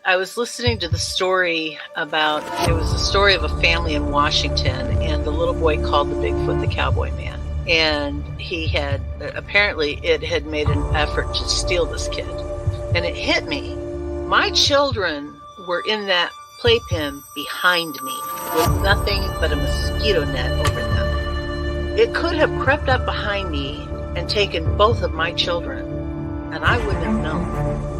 I was listening to the story about, it was a story of a family in Washington, and the little boy called the Bigfoot the Cowboy Man. And he had, apparently it had made an effort to steal this kid. And it hit me. My children were in that playpen behind me with nothing but a mosquito net over them. It could have crept up behind me and taken both of my children, and I wouldn't have known.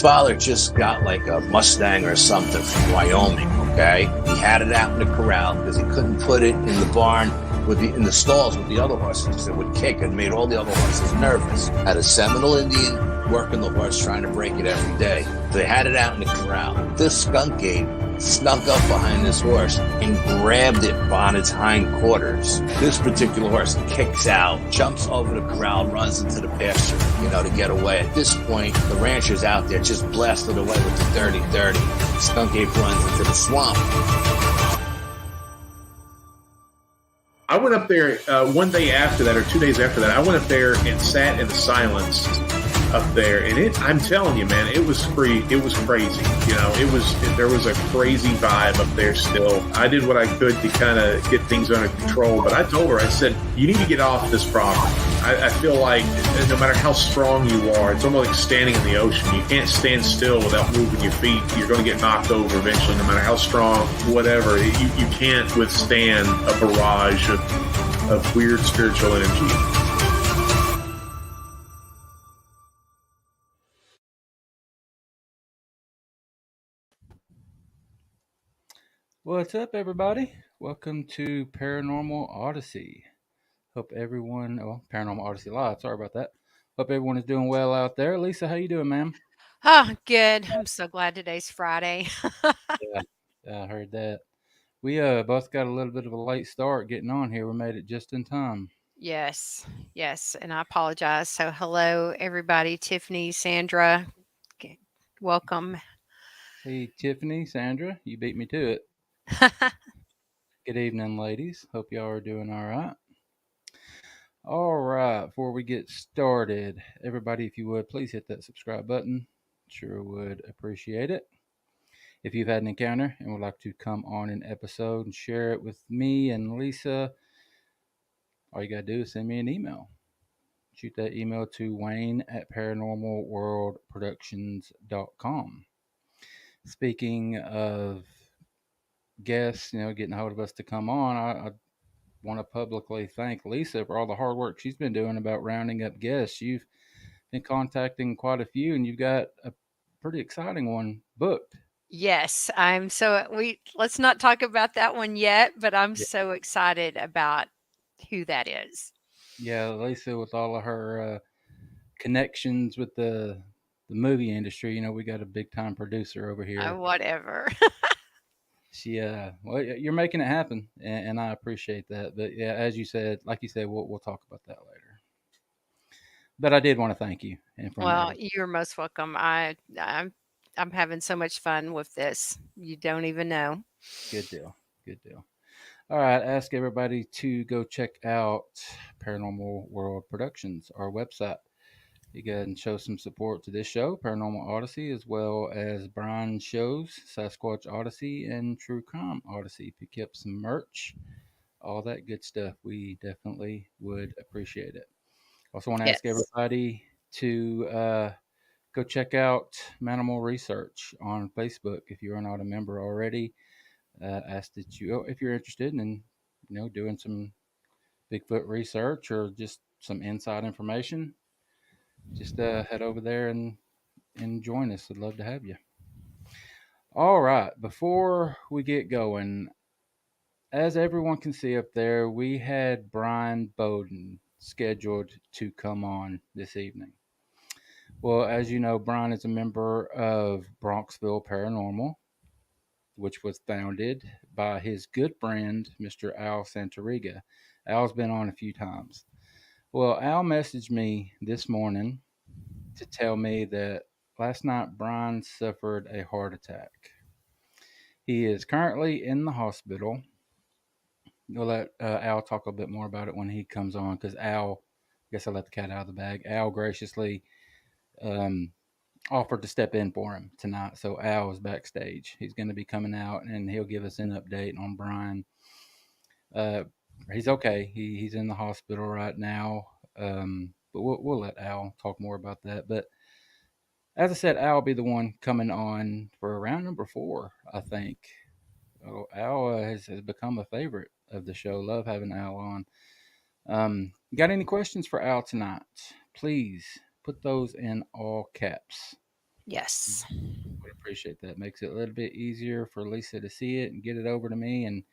Father just got like a Mustang or something from Wyoming, okay? He had it out in the corral because he couldn't put it in the barn in the stalls with the other horses. It would kick and made all the other horses nervous. Had a Seminole Indian working the horse trying to break it every day. They had it out in the corral. This skunk ape snuck up behind this horse and grabbed it on its hindquarters. This particular horse kicks out, jumps over the corral, runs into the pasture, to get away. At this point, the rancher's out there just blasted away with the 30-30. Skunk ape runs into the swamp. I went up there one day after that, or 2 days after that. I went up there and sat in the silence up there, and I'm telling you, man, it was free. It was crazy. There was a crazy vibe up there still. I did what I could to kind of get things under control, but I told her, I said, you need to get off this property. I feel like no matter how strong you are, it's almost like standing in the ocean. You can't stand still without moving your feet. You're going to get knocked over eventually, no matter how strong, whatever. You can't withstand a barrage of weird spiritual energy. What's up, everybody? Welcome to Paranormal Odyssey. Hope everyone, Paranormal Odyssey Live, sorry about that. Hope everyone is doing well out there. Lisa, how you doing, ma'am? Oh, good. I'm so glad today's Friday. Yeah, I heard that. We both got a little bit of a late start getting on here. We made it just in time. Yes, and I apologize. So hello, everybody. Tiffany, Sandra, welcome. Hey, Tiffany, Sandra, you beat me to it. Good evening, ladies. Hope y'all are doing all right. All right, before we get started, everybody, if you would, please hit that subscribe button. Sure would appreciate it. If you've had an encounter and would like to come on an episode and share it with me and Lisa, all you got to do is send me an email. Shoot that email to wayne@paranormalworldproductions.com. Speaking of guests, getting a hold of us to come on, I want to publicly thank Lisa for all the hard work she's been doing about rounding up guests. You've been contacting quite a few, and you've got a pretty exciting one booked. Yes, let's not talk about that one yet, but I'm so excited about who that is. Yeah, Lisa, with all of her connections with the movie industry, we got a big time producer over here. Whatever. Well, you're making it happen, and I appreciate that. But yeah, as you said, we'll talk about that later. But I did want to thank you. Well, you're most welcome. I'm having so much fun with this. You don't even know. Good deal. All right, ask everybody to go check out Paranormal World Productions, our website. You go ahead and show some support to this show, Paranormal Odyssey, as well as Bryan's shows, Sasquatch Odyssey and True Crime Odyssey. Pick up some merch, all that good stuff. We definitely would appreciate it. Also want to ask everybody to go check out Manimal Research on Facebook if you're not a member already. Ask that you, if you're interested in, doing some Bigfoot research or just some inside information, just head over there and join us. I'd love to have you. All right, before we get going, as everyone can see up there, we had Bryan Bowden scheduled to come on this evening. Well, as you know, Bryan is a member of Bronxville Paranormal, which was founded by his good friend, Mr. Al Santoriga. Al's been on a few times. Well, Al messaged me this morning to tell me that last night Bryan suffered a heart attack. He is currently in the hospital. We'll let Al talk a bit more about it when he comes on, because Al, I guess I let the cat out of the bag. Al graciously offered to step in for him tonight. So Al is backstage. He's going to be coming out, and he'll give us an update on Bryan. He's okay. He's in the hospital right now. But we'll let Al talk more about that. But as I said, Al will be the one coming on for round number 4, I think. Oh, Al has become a favorite of the show. Love having Al on. Got any questions for Al tonight? Please put those in all caps. Yes. Would appreciate that. Makes it a little bit easier for Lisa to see it and get it over to me and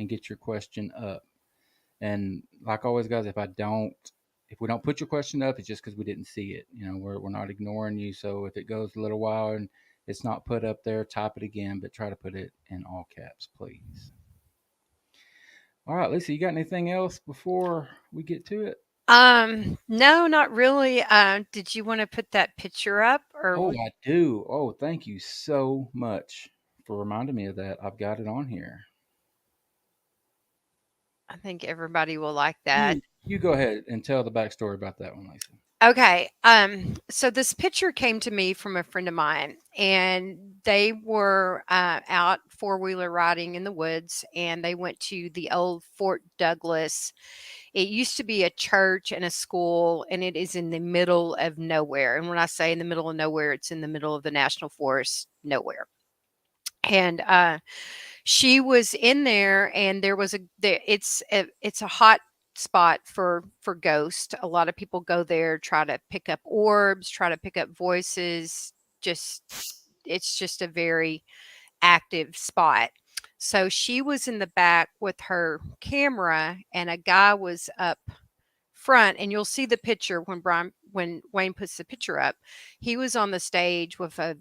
get your question up. And like always, guys, if we don't put your question up, it's just because we didn't see it. You know, we're not ignoring you. So if it goes a little while and it's not put up there, type it again, but try to put it in all caps, please. All right, Lisa, you got anything else before we get to it? No, not really. Did you want to put that picture up or Oh, I do. Oh, thank you so much for reminding me of that. I've got it on here. I think everybody will like that. You go ahead and tell the backstory about that one, Lisa. Okay. So this picture came to me from a friend of mine, and they were out 4-wheeler riding in the woods, and they went to the old Fort Douglas. It used to be a church and a school, and it is in the middle of nowhere. And when I say in the middle of nowhere, it's in the middle of the National Forest, nowhere. And she was in there, and there was it's a hot spot for ghosts. A lot of people go there, try to pick up orbs, try to pick up voices. It's just a very active spot. So she was in the back with her camera, and a guy was up front, and you'll see the picture when Wayne puts the picture up. He was on the stage with a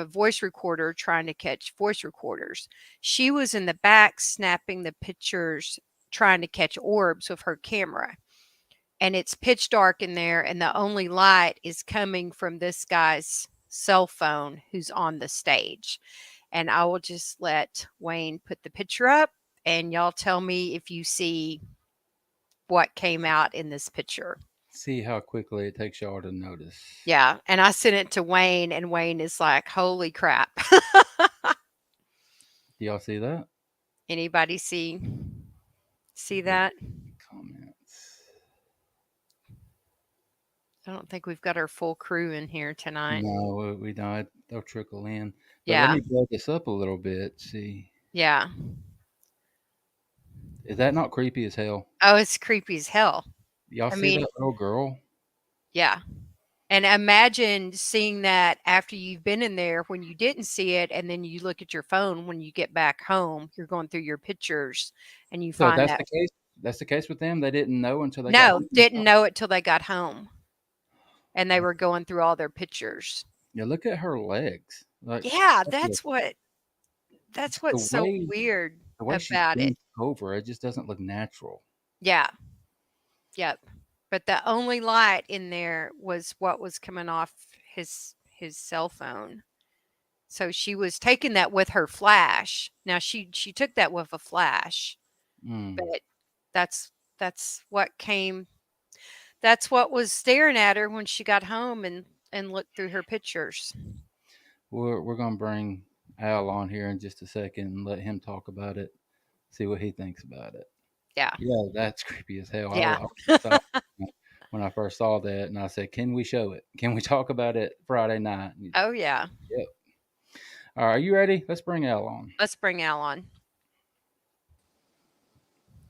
voice recorder trying to catch voice recorders. She was in the back snapping the pictures, trying to catch orbs with her camera. And it's pitch dark in there, and the only light is coming from this guy's cell phone who's on the stage. And I will just let Wayne put the picture up, and y'all tell me if you see what came out in this picture. See how quickly it takes y'all to notice. Yeah. And I sent it to Wayne, and Wayne is like, holy crap. Do y'all see that? Anybody see that? Comments. I don't think we've got our full crew in here tonight. No, we don't. They'll trickle in. But Yeah. let me blow this up a little bit. See. Yeah. Is that not creepy as hell? Oh, it's creepy as hell. Y'all see that little girl? Yeah. And imagine seeing that after you've been in there when you didn't see it, and then you look at your phone when you get back home. You're going through your pictures, and you find that's the case. That's the case with them. They didn't know until they got home. didn't know it till they got home, and they were going through all their pictures. Yeah, look at her legs. Like, yeah, that's what's so weird the way about it. Over it just doesn't look natural. Yeah. Yep. But the only light in there was what was coming off his cell phone. So she was taking that with her flash. Now she took that with a flash. But that's what came. That's what was staring at her when she got home and looked through her pictures. We're gonna bring Al on here in just a second and let him talk about it. See what he thinks about it. Yeah. Yeah, that's creepy as hell. Yeah. When I first saw that, and I said, "Can we show it? Can we talk about it Friday night?" Oh yeah. Yep. All right, are you ready? Let's bring Al on. Let's bring Al on.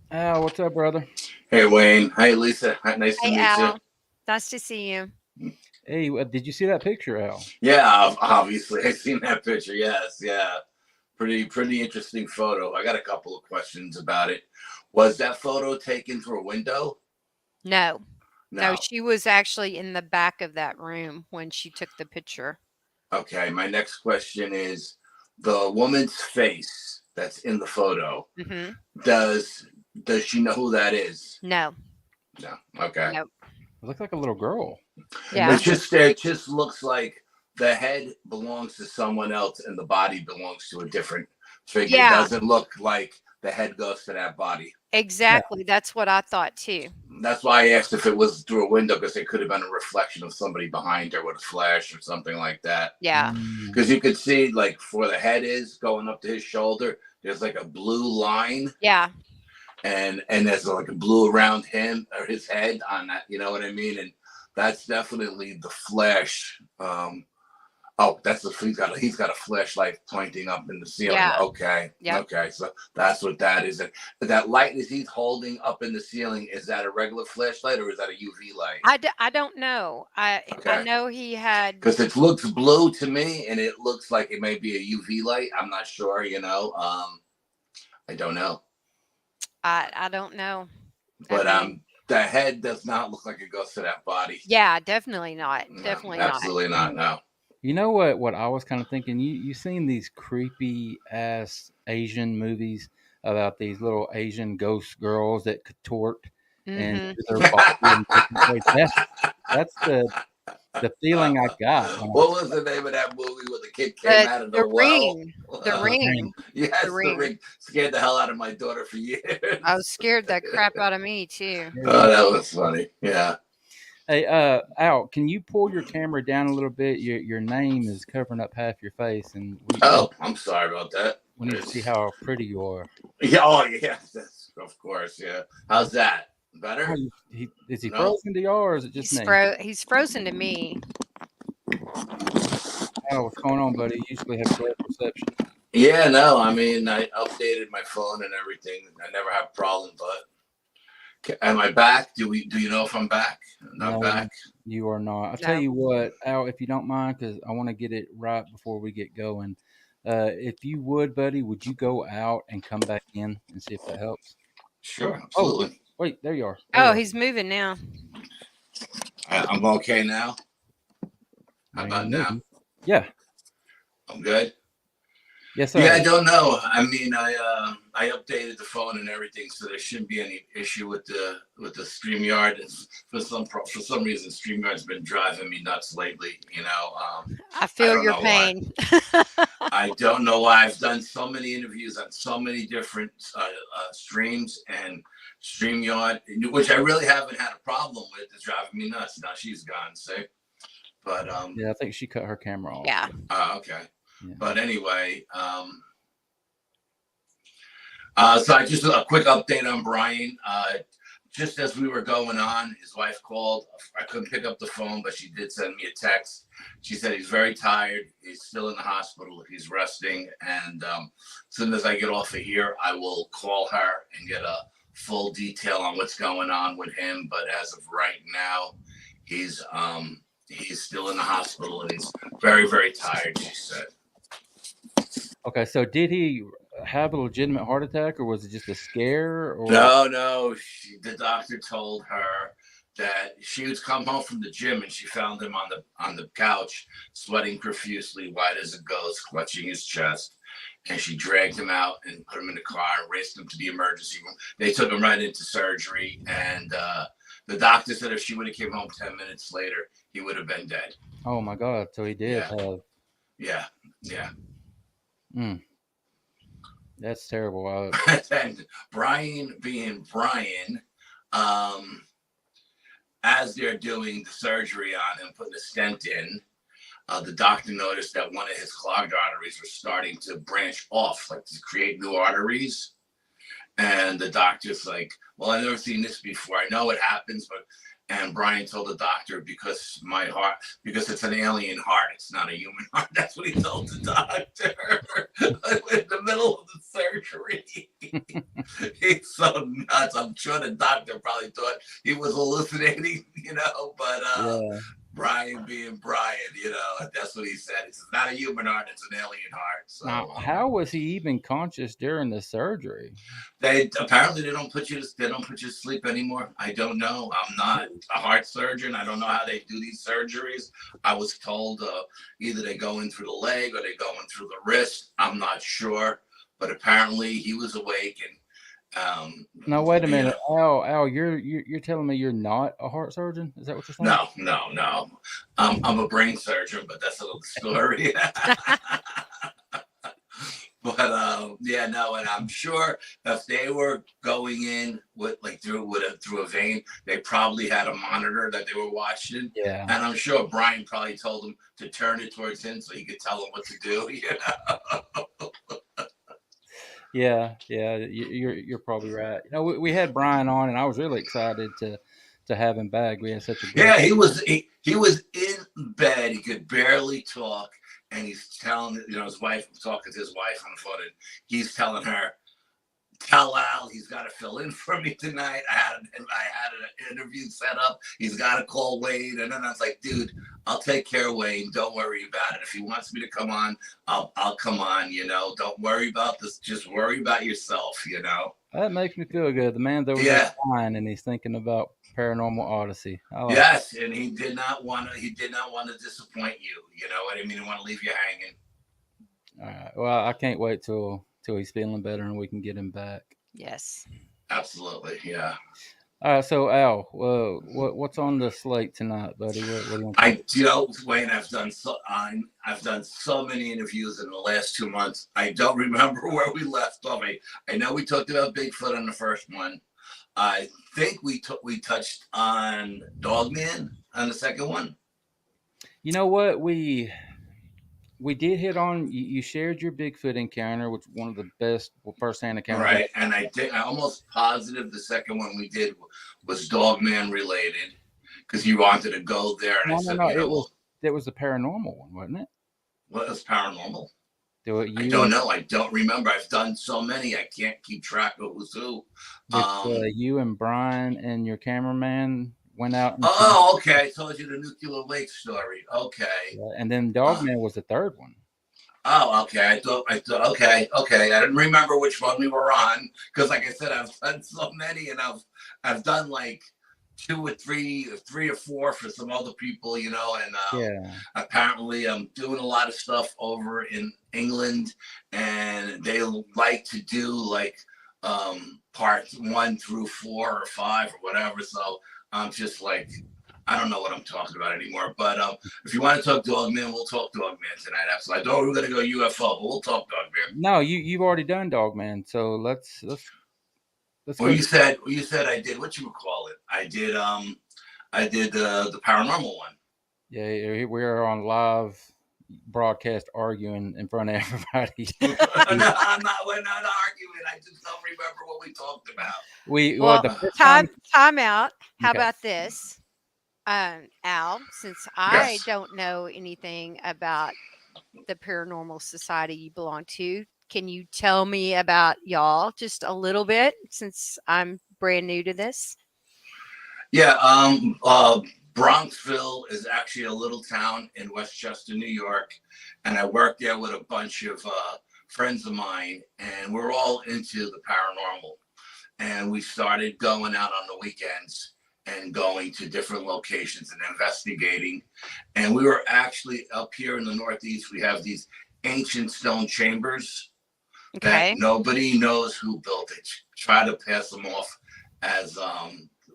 Al, what's up, brother? Hey, Wayne. Hi, Lisa. Nice to meet Al. you. Nice to see you. Hey, did you see that picture, Al? Yeah, obviously. I've seen that picture. Yes, yeah. Pretty interesting photo. I got a couple of questions about it. Was that photo taken through a window? No, she was actually in the back of that room when she took the picture. Okay, my next question is the woman's face that's in the photo. Mm-hmm. Does she know who that is? No. No. Okay. Nope. It looks like a little girl. Yeah. It just looks like the head belongs to someone else and the body belongs to a different figure. Yeah. It doesn't look like the head goes to that body. Exactly. That's what I thought too. That's why I asked if it was through a window, because it could have been a reflection of somebody behind her with a flash or something like that. Yeah. Because you could see, like, where the head is going up to his shoulder, there's like a blue line. Yeah. And there's like a blue around him or his head on that, you know what I mean? And that's definitely the flash. He's got a flashlight pointing up in the ceiling. Yeah. Okay. Yep. Okay. So that's what that is. And that light is he's holding up in the ceiling. Is that a regular flashlight or is that a UV light? I don't know. I know he had, because it looks blue to me and it looks like it may be a UV light. I'm not sure, you know. I don't know. I don't know. But the head does not look like it goes to that body. Yeah, definitely not. No, Definitely absolutely not. No. You know what I was kind of thinking? You seen these creepy ass Asian movies about these little Asian ghost girls that contort and Mm-hmm. do their body and that's the feeling I got. What was the name of that movie where the kid came out of the well? Ring. The Ring. Yes, The Ring. scared the hell out of my daughter for years. I was scared the crap out of me too. Oh, that was funny. Yeah. Hey, Al, can you pull your camera down a little bit? Your name is covering up half your face, and I'm sorry about that. we need to see how pretty you are. Yeah. Oh, yeah. That's, of course. Yeah. How's that? Better? Is he frozen to you, or is it just me? He's frozen to me. Al, what's going on, buddy? You usually have great reception. Yeah. No. I mean, I updated my phone and everything. I never have a problem, but. Am I back? Do you know if I'm back? I'm not back. You are not. I'll tell you what, Al, if you don't mind, because I want to get it right before we get going. If you would, buddy, would you go out and come back in and see if that helps? Sure, absolutely. Oh, wait, there you are. He's moving now. I'm okay now. How about now? Yeah. I'm good. Yes, sir. Yeah, I don't know. I mean, I updated the phone and everything, so there shouldn't be any issue with the StreamYard. For some reason, StreamYard's been driving me nuts lately. You know, I feel your pain. I don't know why. I've done so many interviews on so many different streams, and StreamYard, which I really haven't had a problem with, is driving me nuts. Now she's gone, see. But yeah, I think she cut her camera off. Yeah. Okay. Yeah. But anyway, so I just a quick update on Bryan. Just as we were going on, his wife called. I couldn't pick up the phone, but she did send me a text. She said he's very tired. He's still in the hospital. He's resting. And as soon as I get off of here, I will call her and get a full detail on what's going on with him. But as of right now, he's still in the hospital and he's very, very tired, she said. Okay, so did he have a legitimate heart attack, or was it just a scare? Or? No. The doctor told her that she would come home from the gym and she found him on the couch, sweating profusely, white as a ghost, clutching his chest. And she dragged him out and put him in the car and raced him to the emergency room. They took him right into surgery, and the doctor said if she would have came home 10 minutes later, he would have been dead. Oh my God! So he did have. Yeah. That's terrible. And Bryan being Bryan, as they're doing the surgery on him, putting a stent in, the doctor noticed that one of his clogged arteries was starting to branch off, like to create new arteries. And the doctor's like, well, I've never seen this before. I know it happens, and Bryan told the doctor, because it's an alien heart, it's not a human heart. That's what he told the doctor in the middle of the surgery. He's so nuts. I'm sure the doctor probably thought he was hallucinating, but Bryan being Bryan, that's what he said. It's not a human heart, it's an alien heart. So now, how was he even conscious during the surgery? They don't put you to sleep anymore. I don't know. I'm not a heart surgeon. I don't know how they do these surgeries. I was told either they go in through the leg or they go in through the wrist. I'm not sure, but apparently he was awake and. Now wait a minute, Al, you're telling me you're not a heart surgeon? Is that what you're saying? No. I'm a brain surgeon, but that's another story. But yeah, no, and I'm sure if they were going in with like through a vein, they probably had a monitor that they were watching. Yeah. And I'm sure Brian probably told them to turn it towards him so he could tell them what to do. You know? Yeah, you're probably right. You know, we had Brian on, and I was really excited to have him back. We had such a great. Yeah, he was in bed. He could barely talk, and he's telling his wife, talking to his wife on the phone, and he's telling her, "Tell Al he's got to fill in for me tonight. I had an interview set up. He's got to call Wade." And then I was like, "Dude, I'll take care of Wade. Don't worry about it. If he wants me to come on, I'll come on. Don't worry about this. Just worry about yourself. That makes me feel good. The man's over there flying, and he's thinking about Paranormal Odyssey. Yes, and he did not want to disappoint you. You know what I mean? He didn't want to leave you hanging. All right. Well, I can't wait till he's feeling better and we can get him back. Yes. Absolutely. Yeah. All right. So Al, what's on the slate tonight, buddy? What do you want to Wayne, I've done so many interviews in the last 2 months. I don't remember where we left off. I know we talked about Bigfoot on the first one. I think we touched on Dogman on the second one. You know what? We did hit on. You shared your Bigfoot encounter, which was one of the best firsthand encounters. Right, and I'm almost positive the second one we did was Dogman related because you wanted to go there, and it was the paranormal one, wasn't it? What was paranormal? I don't know. I don't remember. I've done so many. I can't keep track of who's who. You and Brian and your cameraman went out. Okay. I told you the Nuclear Lake story. Okay. And then Dogman was the third one. Oh, okay. I thought. Okay. I didn't remember which one we were on because, like I said, I've done so many, and I've done like 2 or 3 or 4 for some other people, and apparently I'm doing a lot of stuff over in England, and they like to do like parts 1 through 4 or 5 or whatever. So I'm just like, I don't know what I'm talking about anymore. But if you want to talk Dogman, we'll talk Dogman tonight. Absolutely. I thought we were going to go UFO, but we'll talk Dogman. No, you've already done Dogman, so let's. Well, you said I did what you would call it. I did the paranormal one. Yeah, we're on live broadcast arguing in front of everybody. No, we're not arguing. I just don't remember what we talked about. Time out. How about this? Al, since I don't know anything about the Paranormal Society you belong to, can you tell me about y'all just a little bit since I'm brand new to this? Yeah, Bronxville is actually a little town in Westchester, New York, and I worked there with a bunch of friends of mine, and we're all into the paranormal. And we started going out on the weekends and going to different locations and investigating. And we were actually up here in the Northeast. We have these ancient stone chambers. Okay. That nobody knows who built it. Try to pass them off as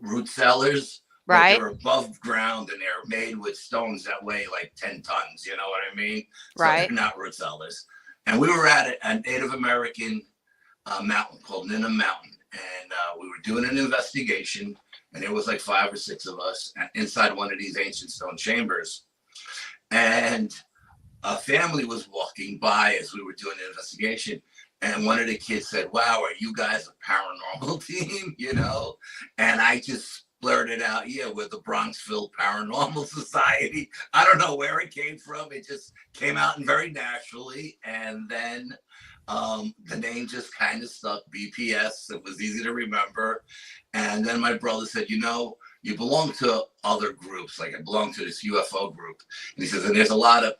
root cellars. Right. They're above ground and they're made with stones that weigh like 10 tons. You know what I mean? So right. They're not root cellars. And we were at a Native American mountain called Nina Mountain. And we were doing an investigation. And there was like 5 or 6 of us inside one of these ancient stone chambers. And a family was walking by as we were doing the investigation. And one of the kids said, "Wow, are you guys a paranormal team?" And I just blurted out, "Yeah, we're the Bronxville Paranormal Society." I don't know where it came from. It just came out and very naturally. And then the name just kind of stuck, BPS. It was easy to remember. And then my brother said, "You belong to other groups. Like I belong to this UFO group." And he says, "And there's a lot of,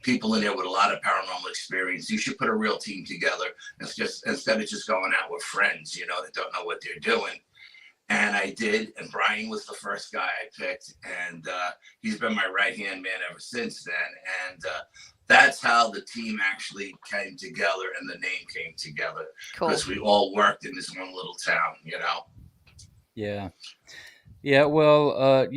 people in there with a lot of paranormal experience. You should put a real team together. It's just instead of just going out with friends, that don't know what they're doing." And I did. And Brian was the first guy I picked. And he's been my right-hand man ever since then. And that's how the team actually came together and the name came together. Cool. Because we all worked in this one little town, Yeah. Yeah. Well,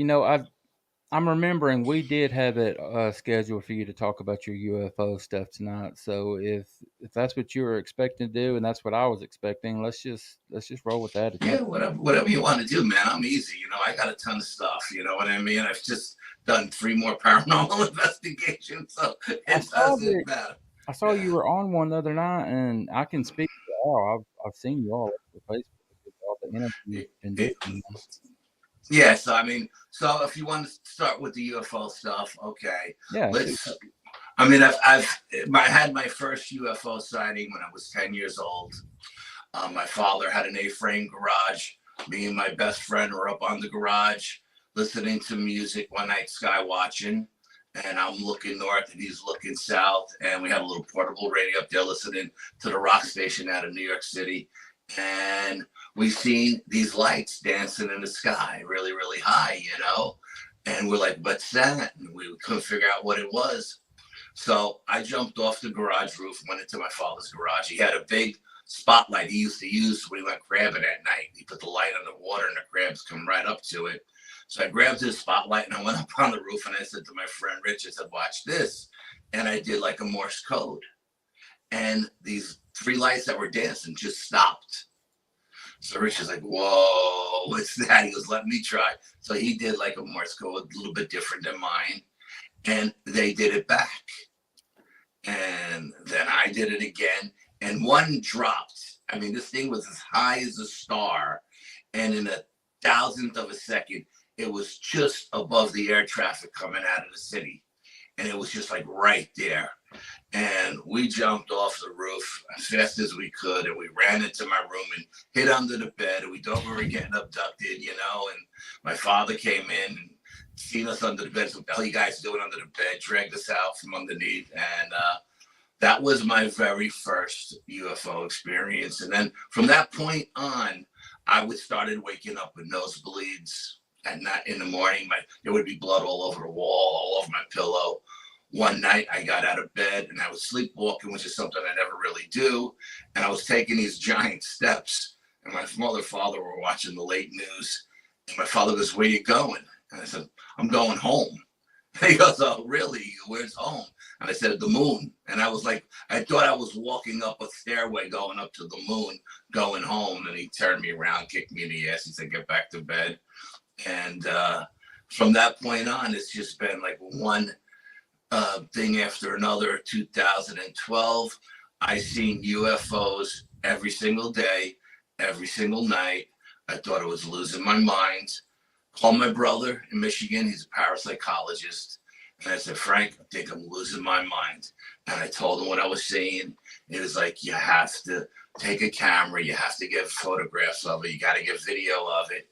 I'm remembering we did have it scheduled for you to talk about your UFO stuff tonight. So if that's what you were expecting to do, and that's what I was expecting, let's just roll with that. Yeah, whatever you want to do, man. I'm easy. I got a ton of stuff. You know what I mean? I've just done 3 more paranormal investigations, so it doesn't matter. I saw you were on one the other night, and I can speak to all. I've seen you all over Facebook with all the interviews you've been doing. Yeah, so if you want to start with the UFO stuff, okay. Yeah. I had my first UFO sighting when I was 10 years old. My father had an A-frame garage. Me and my best friend were up on the garage listening to music one night, sky watching. And I'm looking north and he's looking south. And we had a little portable radio up there listening to the rock station out of New York City. And we seen these lights dancing in the sky really, really high, And we're like, what's that? And we couldn't figure out what it was. So I jumped off the garage roof, went into my father's garage. He had a big spotlight he used to use when he went crabbing at night. He put the light on the water and the crabs come right up to it. So I grabbed his spotlight and I went up on the roof and I said to my friend Rich, I said, watch this. And I did like a Morse code. And these 3 lights that were dancing just stopped. So Rich is like, whoa, what's that? He goes, let me try. So he did like a Morse code, a little bit different than mine. And they did it back. And then I did it again. And one dropped. I mean, this thing was as high as a star. And in a thousandth of a second, it was just above the air traffic coming out of the city. And it was just like right there. And we jumped off the roof as fast as we could. And we ran into my room and hid under the bed. And we thought we were getting abducted, And my father came in and seen us under the bed. So what the hell you guys doing under the bed? Dragged us out from underneath. And that was my very first UFO experience. And then from that point on, I started waking up with nosebleeds at night in the morning. There would be blood all over the wall, all over my pillow. One night I got out of bed and I was sleepwalking, which is something I never really do. And I was taking these giant steps. And my mother and father were watching the late news. And my father goes, where you going? And I said, I'm going home. And he goes, oh, really? Where's home? And I said, the moon. And I was like, I thought I was walking up a stairway going up to the moon, going home. And he turned me around, kicked me in the ass. He said, get back to bed. And from that point on, it's just been like one thing after another. 2012, I seen UFOs every single day, every single night. I thought I was losing my mind. Called my brother in Michigan. He's a parapsychologist. And I said, Frank, I think I'm losing my mind. And I told him what I was seeing. It was like, you have to take a camera. You have to get photographs of it. You got to get video of it.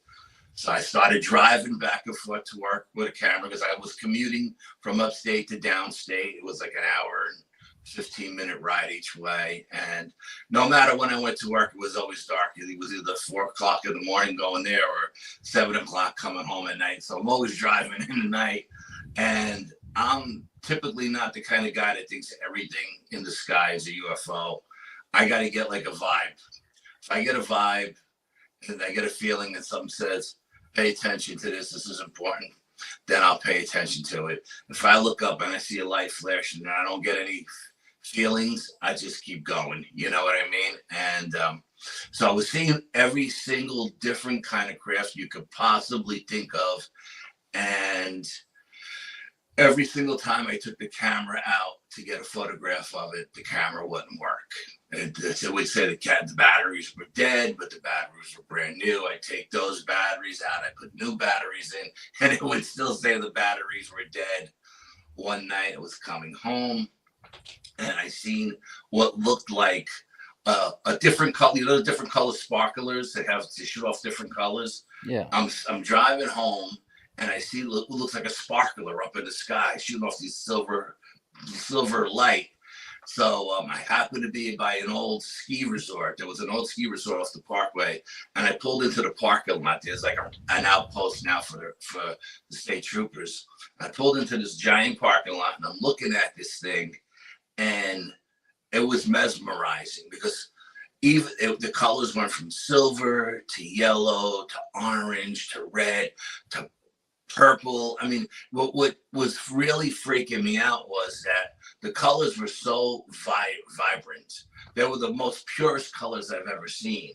So I started driving back and forth to work with a camera because I was commuting from upstate to downstate. It was like an hour and 15-minute ride each way. And no matter when I went to work, it was always dark. It was either 4 o'clock in the morning going there or 7 o'clock coming home at night. So I'm always driving in the night. And I'm typically not the kind of guy that thinks everything in the sky is a UFO. I got to get like a vibe. If I get a vibe and I get a feeling that something says, pay attention to this is important, then I'll pay attention to it. If I look up and I see a light flashing and I don't get any feelings, I just keep going. You know what I mean? And so I was seeing every single different kind of craft you could possibly think of. And every single time I took the camera out to get a photograph of it, the camera wouldn't work. And so we'd say the batteries were dead, but the batteries were brand new. I take those batteries out, I put new batteries in, and it would still say the batteries were dead. One night I was coming home, and I seen what looked like a different color, the different color sparklers that have to shoot off different colors. Yeah. I'm driving home, and I see what looks like a sparkler up in the sky shooting off these silver light. So I happened to be by an old ski resort. There was an old ski resort off the Parkway, and I pulled into the parking lot. There's like an outpost now for the state troopers. I pulled into this giant parking lot, and I'm looking at this thing, and it was mesmerizing because the colors went from silver to yellow to orange to red to purple. I mean, what was really freaking me out was that the colors were so vibrant. They were the most purest colors I've ever seen.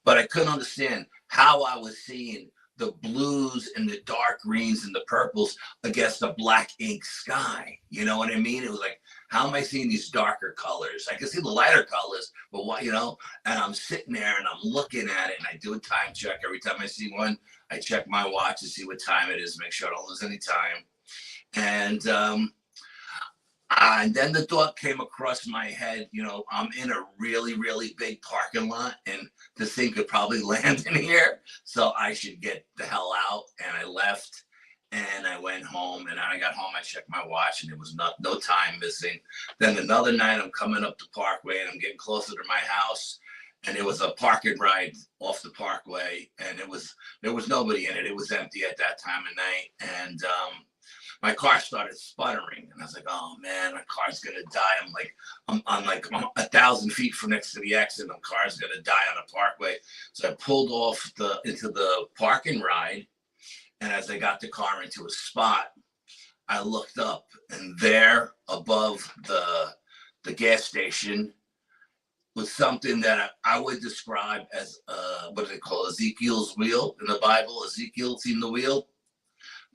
But I couldn't understand how I was seeing the blues and the dark greens and the purples against the black ink sky. You know what I mean? It was like, how am I seeing these darker colors? I can see the lighter colors, but what, you know, and I'm sitting there and I'm looking at it, and I do a time check. Every time I see one, I check my watch to see what time it is, make sure I don't lose any time. And then the thought came across my head, you know, I'm in a really, really big parking lot, and this thing could probably land in here, so I should get the hell out. And I left, and I went home, and I got home, I checked my watch, and there was no time missing. Then another night, I'm coming up the Parkway, and I'm getting closer to my house, and it was a parking ride off the Parkway, and there was nobody in it. It was empty at that time of night, and my car started sputtering, and I was like, "Oh man, my car's gonna die." I'm like 1,000 feet from next to the exit. My car's gonna die on a Parkway. So I pulled off into the parking ride, and as I got the car into a spot, I looked up, and there above the gas station was something that I would describe as what do they call Ezekiel's wheel in the Bible? Ezekiel seen the wheel.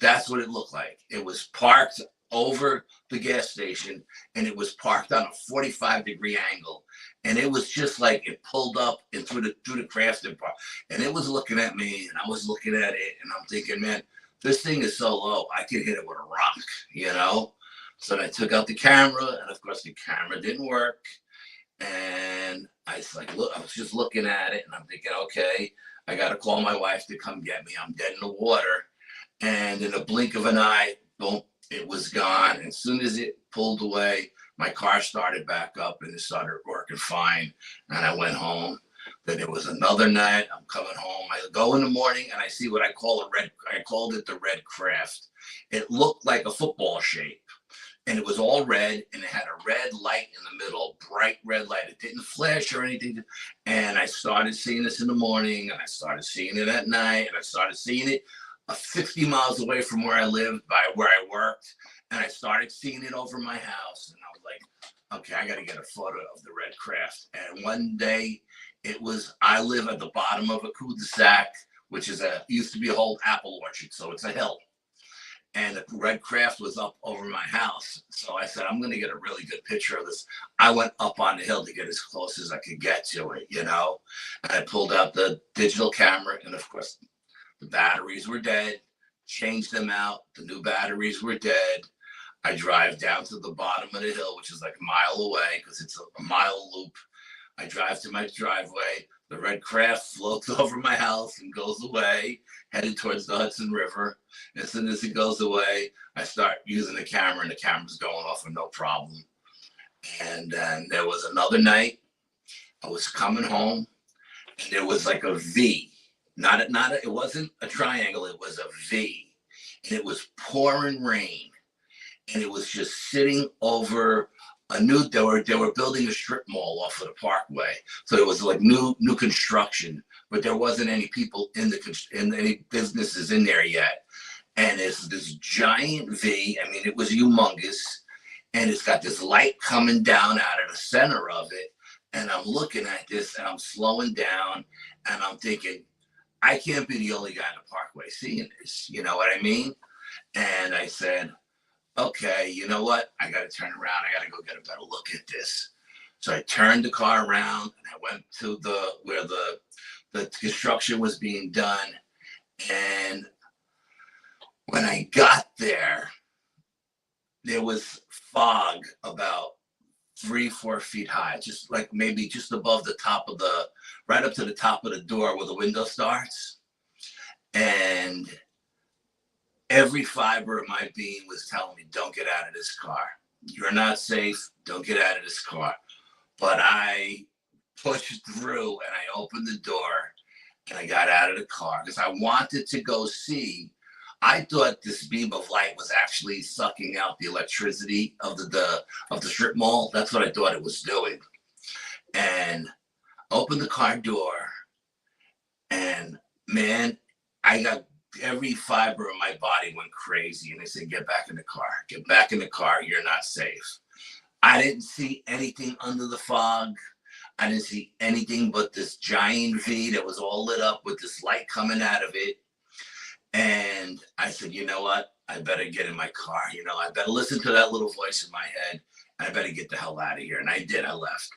That's what it looked like. It was parked over the gas station, and it was parked on a 45-degree angle. And it was just like it pulled up and through the Crafton Park. And it was looking at me, and I was looking at it, and I'm thinking, man, this thing is so low, I could hit it with a rock, you know? So I took out the camera, and of course the camera didn't work. And I was like, look, I was just looking at it, and I'm thinking, okay, I got to call my wife to come get me. I'm dead in the water. And in a blink of an eye, boom, it was gone. And as soon as it pulled away, my car started back up, and it started working fine. And I went home. Then it was another night. I'm coming home. I go in the morning, and I see what I called it the red craft. It looked like a football shape, and it was all red, and it had a red light in the middle, bright red light. It didn't flash or anything. And I started seeing this in the morning, and I started seeing it at night, and I started seeing it 50 miles away from where I lived, by where I worked, and I started seeing it over my house, and I was like, okay, I got to get a photo of the red craft. And one day, I live at the bottom of a cul-de-sac, which used to be a whole apple orchard, so it's a hill, and the red craft was up over my house. So I said, I'm going to get a really good picture of this. I went up on the hill to get as close as I could get to it, you know, and I pulled out the digital camera, and of course, the batteries were dead, changed them out. The new batteries were dead. I drive down to the bottom of the hill, which is like a mile away because it's a mile loop. I drive to my driveway. The red craft floats over my house and goes away, headed towards the Hudson River. As soon as it goes away, I start using the camera, and the camera's going off with no problem. And then there was another night. I was coming home, and there was like a V. It wasn't a triangle, it was a V. And it was pouring rain. And it was just sitting over they were building a strip mall off of the Parkway. So it was like new construction, but there wasn't any people in any businesses in there yet. And it's this giant V. I mean, it was humongous. And it's got this light coming down out of the center of it. And I'm looking at this, and I'm slowing down, and I'm thinking, I can't be the only guy in the Parkway seeing this. You know what I mean? And I said, okay, you know what? I got to turn around. I got to go get a better look at this. So I turned the car around, and I went to where the construction was being done. And when I got there, there was fog about 3-4 feet high, just like maybe just above the top of right up to the top of the door where the window starts. And every fiber of my being was telling me, don't get out of this car. You're not safe. Don't get out of this car. But I pushed through, and I opened the door, and I got out of the car because I wanted to go see. I thought this beam of light was actually sucking out the electricity of the strip mall. That's what I thought it was doing. And opened the car door, and man, I got every fiber of my body went crazy. And they said, get back in the car. Get back in the car. You're not safe. I didn't see anything under the fog. I didn't see anything but this giant V that was all lit up with this light coming out of it. And I said, you know what? I better get in my car. I better listen to that little voice in my head. I better get the hell out of here. And I did. I left.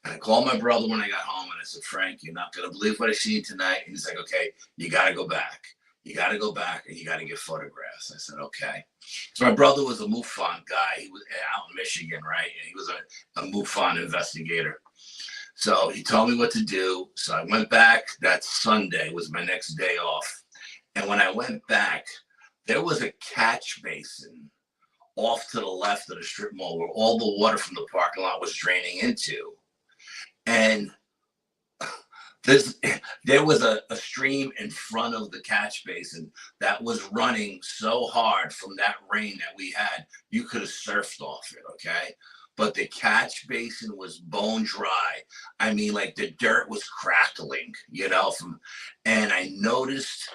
And I called my brother when I got home, and I said, Frank, you're not going to believe what I see tonight. And he's like, okay, you got to go back. You got to go back, and you got to get photographs. I said, okay. So my brother was a MUFON guy. He was out in Michigan, right? And he was a MUFON investigator. So he told me what to do. So I went back. That Sunday was my next day off. And when I went back, there was a catch basin off to the left of the strip mall where all the water from the parking lot was draining into. And there was a stream in front of the catch basin that was running so hard from that rain that we had, you could have surfed off it, okay? But the catch basin was bone dry. I mean, like the dirt was crackling, and I noticed,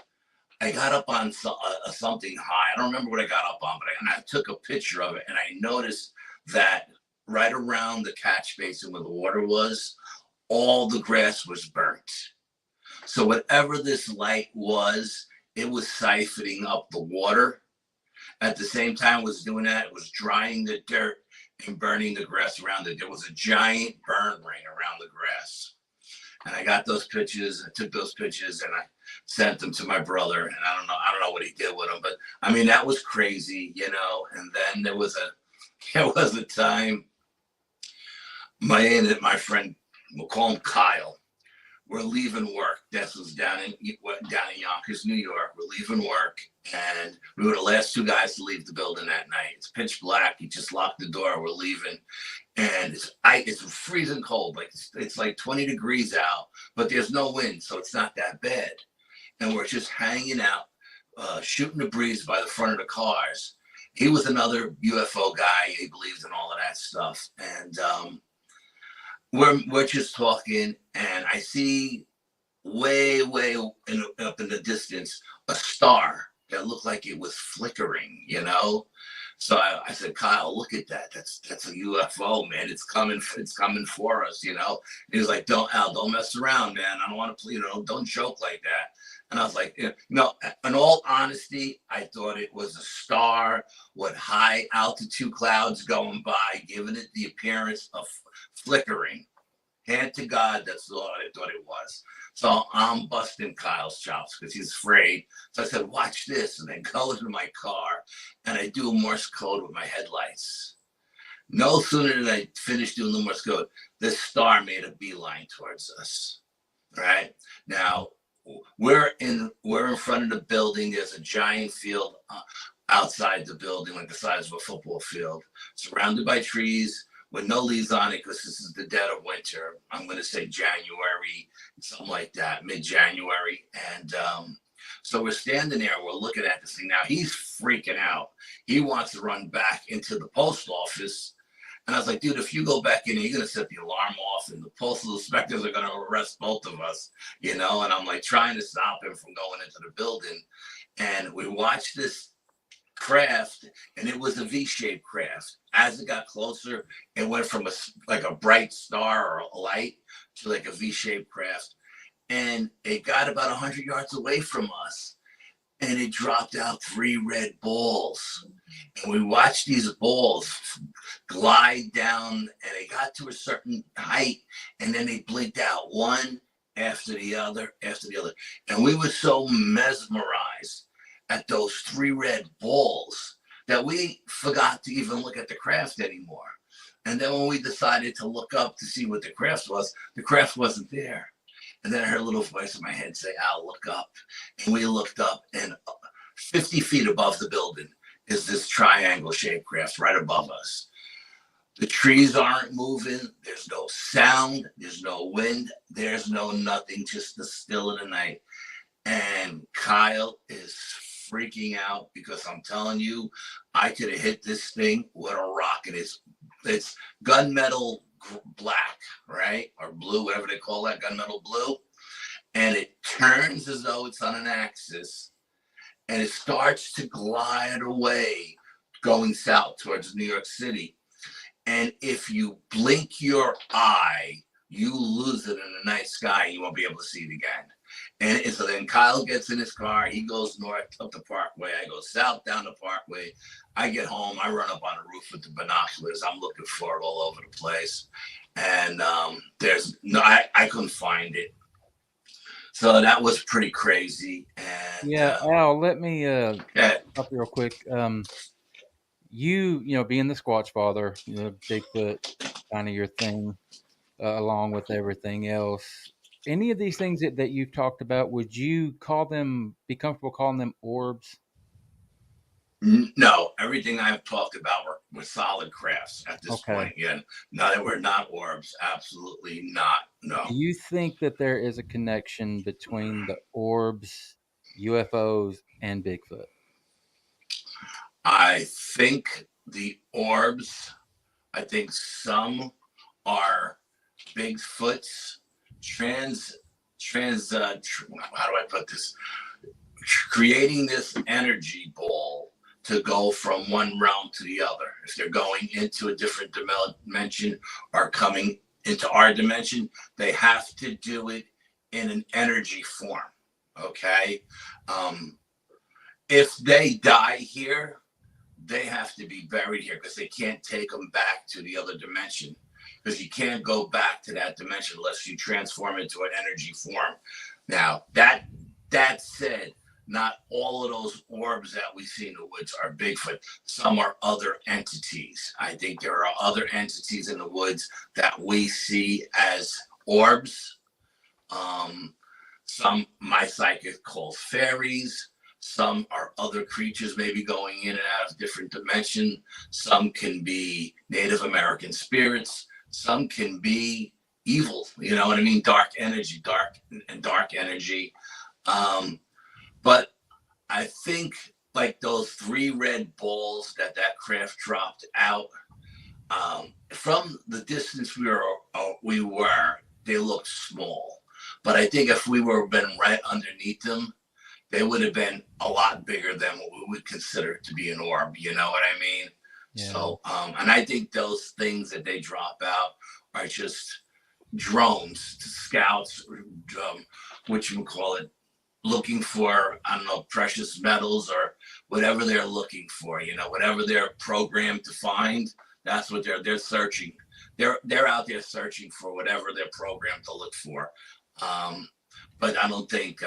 I got up on something high. I don't remember what I got up on, but I took a picture of it, and I noticed that right around the catch basin where the water was, all the grass was burnt. So whatever this light was, it was siphoning up the water. At the same time it was doing that, it was drying the dirt and burning the grass around it. There was a giant burn ring around the grass. And I got those pictures, I took those pictures, and I sent them to my brother. And I don't know what he did with them, but I mean, that was crazy, And then there was a time, my friend, we'll call him Kyle, we're leaving work. This was down in Yonkers, New York. We're leaving work, and we were the last two guys to leave the building that night. It's pitch black. He just locked the door. We're leaving, and it's freezing cold. Like it's like 20 degrees out, but there's no wind, so it's not that bad. And we're just hanging out, shooting the breeze by the front of the cars. He was another UFO guy. He believes in all of that stuff, and we're just talking, and I see way up in the distance a star that looked like it was flickering, So I said, Kyle, look at that. That's a UFO, man. It's coming for us, And he was like, don't mess around, man. I don't want to, don't joke like that. And I was like, no, in all honesty, I thought it was a star with high altitude clouds going by, giving it the appearance of flickering. Hand to God, that's all I thought it was. So I'm busting Kyle's chops because he's afraid. So I said, watch this, and then go into my car, and I do a Morse code with my headlights. No sooner did I finish doing the Morse code, this star made a beeline towards us. Right? Now, we're in front of the building. There's a giant field outside the building, like the size of a football field, surrounded by trees with no leaves on it, because this is the dead of winter. I'm going to say January, something like that, mid-January. And so we're standing there, we're looking at this thing. Now he's freaking out. He wants to run back into the post office. And I was like, dude, if you go back in, you're going to set the alarm off, and the postal inspectors are going to arrest both of us, And I'm like trying to stop him from going into the building. And we watched this craft, and it was a V-shaped craft. As it got closer, it went from a bright star or a light to like a V-shaped craft. And it got about 100 yards away from us. And it dropped out 3 red balls. And we watched these balls glide down, and they got to a certain height, and then they blinked out one after the other. And we were so mesmerized at those 3 red balls that we forgot to even look at the craft anymore. And then when we decided to look up to see what the craft was, the craft wasn't there. And then I heard a little voice in my head say, Al, look up. And we looked up, and 50 feet above the building is this triangle-shaped craft right above us. The trees aren't moving. There's no sound. There's no wind. There's no nothing, just the still of the night. And Kyle is freaking out because I'm telling you, I could have hit this thing with a rock. And it's gunmetal black, right? Or blue, whatever they call that, gunmetal blue. And it turns as though it's on an axis. and it starts to glide away, going south towards New York City. And if you blink your eye, you lose it in the night sky. You won't be able to see it again. And so then Kyle gets in his car. He goes north up the Parkway. I go south down the Parkway. I get home. I run up on the roof with the binoculars. I'm looking for it all over the place. And there's no, I couldn't find it. So that was pretty crazy. And Yeah, Al, let me stop you real quick. You know, being the Squatch Father, you know, Bigfoot, kind of your thing, along with everything else. Any of these things that you've talked about, would you be comfortable calling them orbs? No, everything I've talked about were solid crafts at this point. Yeah, no, they were not orbs. Absolutely not. No. Do you think that there is a connection between the orbs, UFOs, and Bigfoot? I think the orbs, I think some are Bigfoot's how do I put this? Creating this energy ball to go from one realm to the other. If they're going into a different dimension or coming into our dimension, they have to do it in an energy form. Okay. If they die here, they have to be buried here because they can't take them back to the other dimension, because you can't go back to that dimension unless you transform into an energy form. Now, that said, not all of those orbs that we see in the woods are Bigfoot. Some are other entities. I think there are other entities in the woods that we see as orbs. Some my psychic calls fairies. Some are other creatures maybe going in and out of different dimensions. Some can be Native American spirits. Some can be evil, you know what I mean? Dark energy. But I think like those 3 red balls that craft dropped out, from the distance we were, they looked small. But I think if we were been right underneath them, they would have been a lot bigger than what we would consider to be an orb. You know what I mean? Yeah. So, and I think those things that they drop out are just drones, scouts, what you would call it, looking for, I don't know, precious metals or whatever they're looking for, you know, whatever they're programmed to find, that's what they're searching. They're out there searching for whatever they're programmed to look for. But I don't think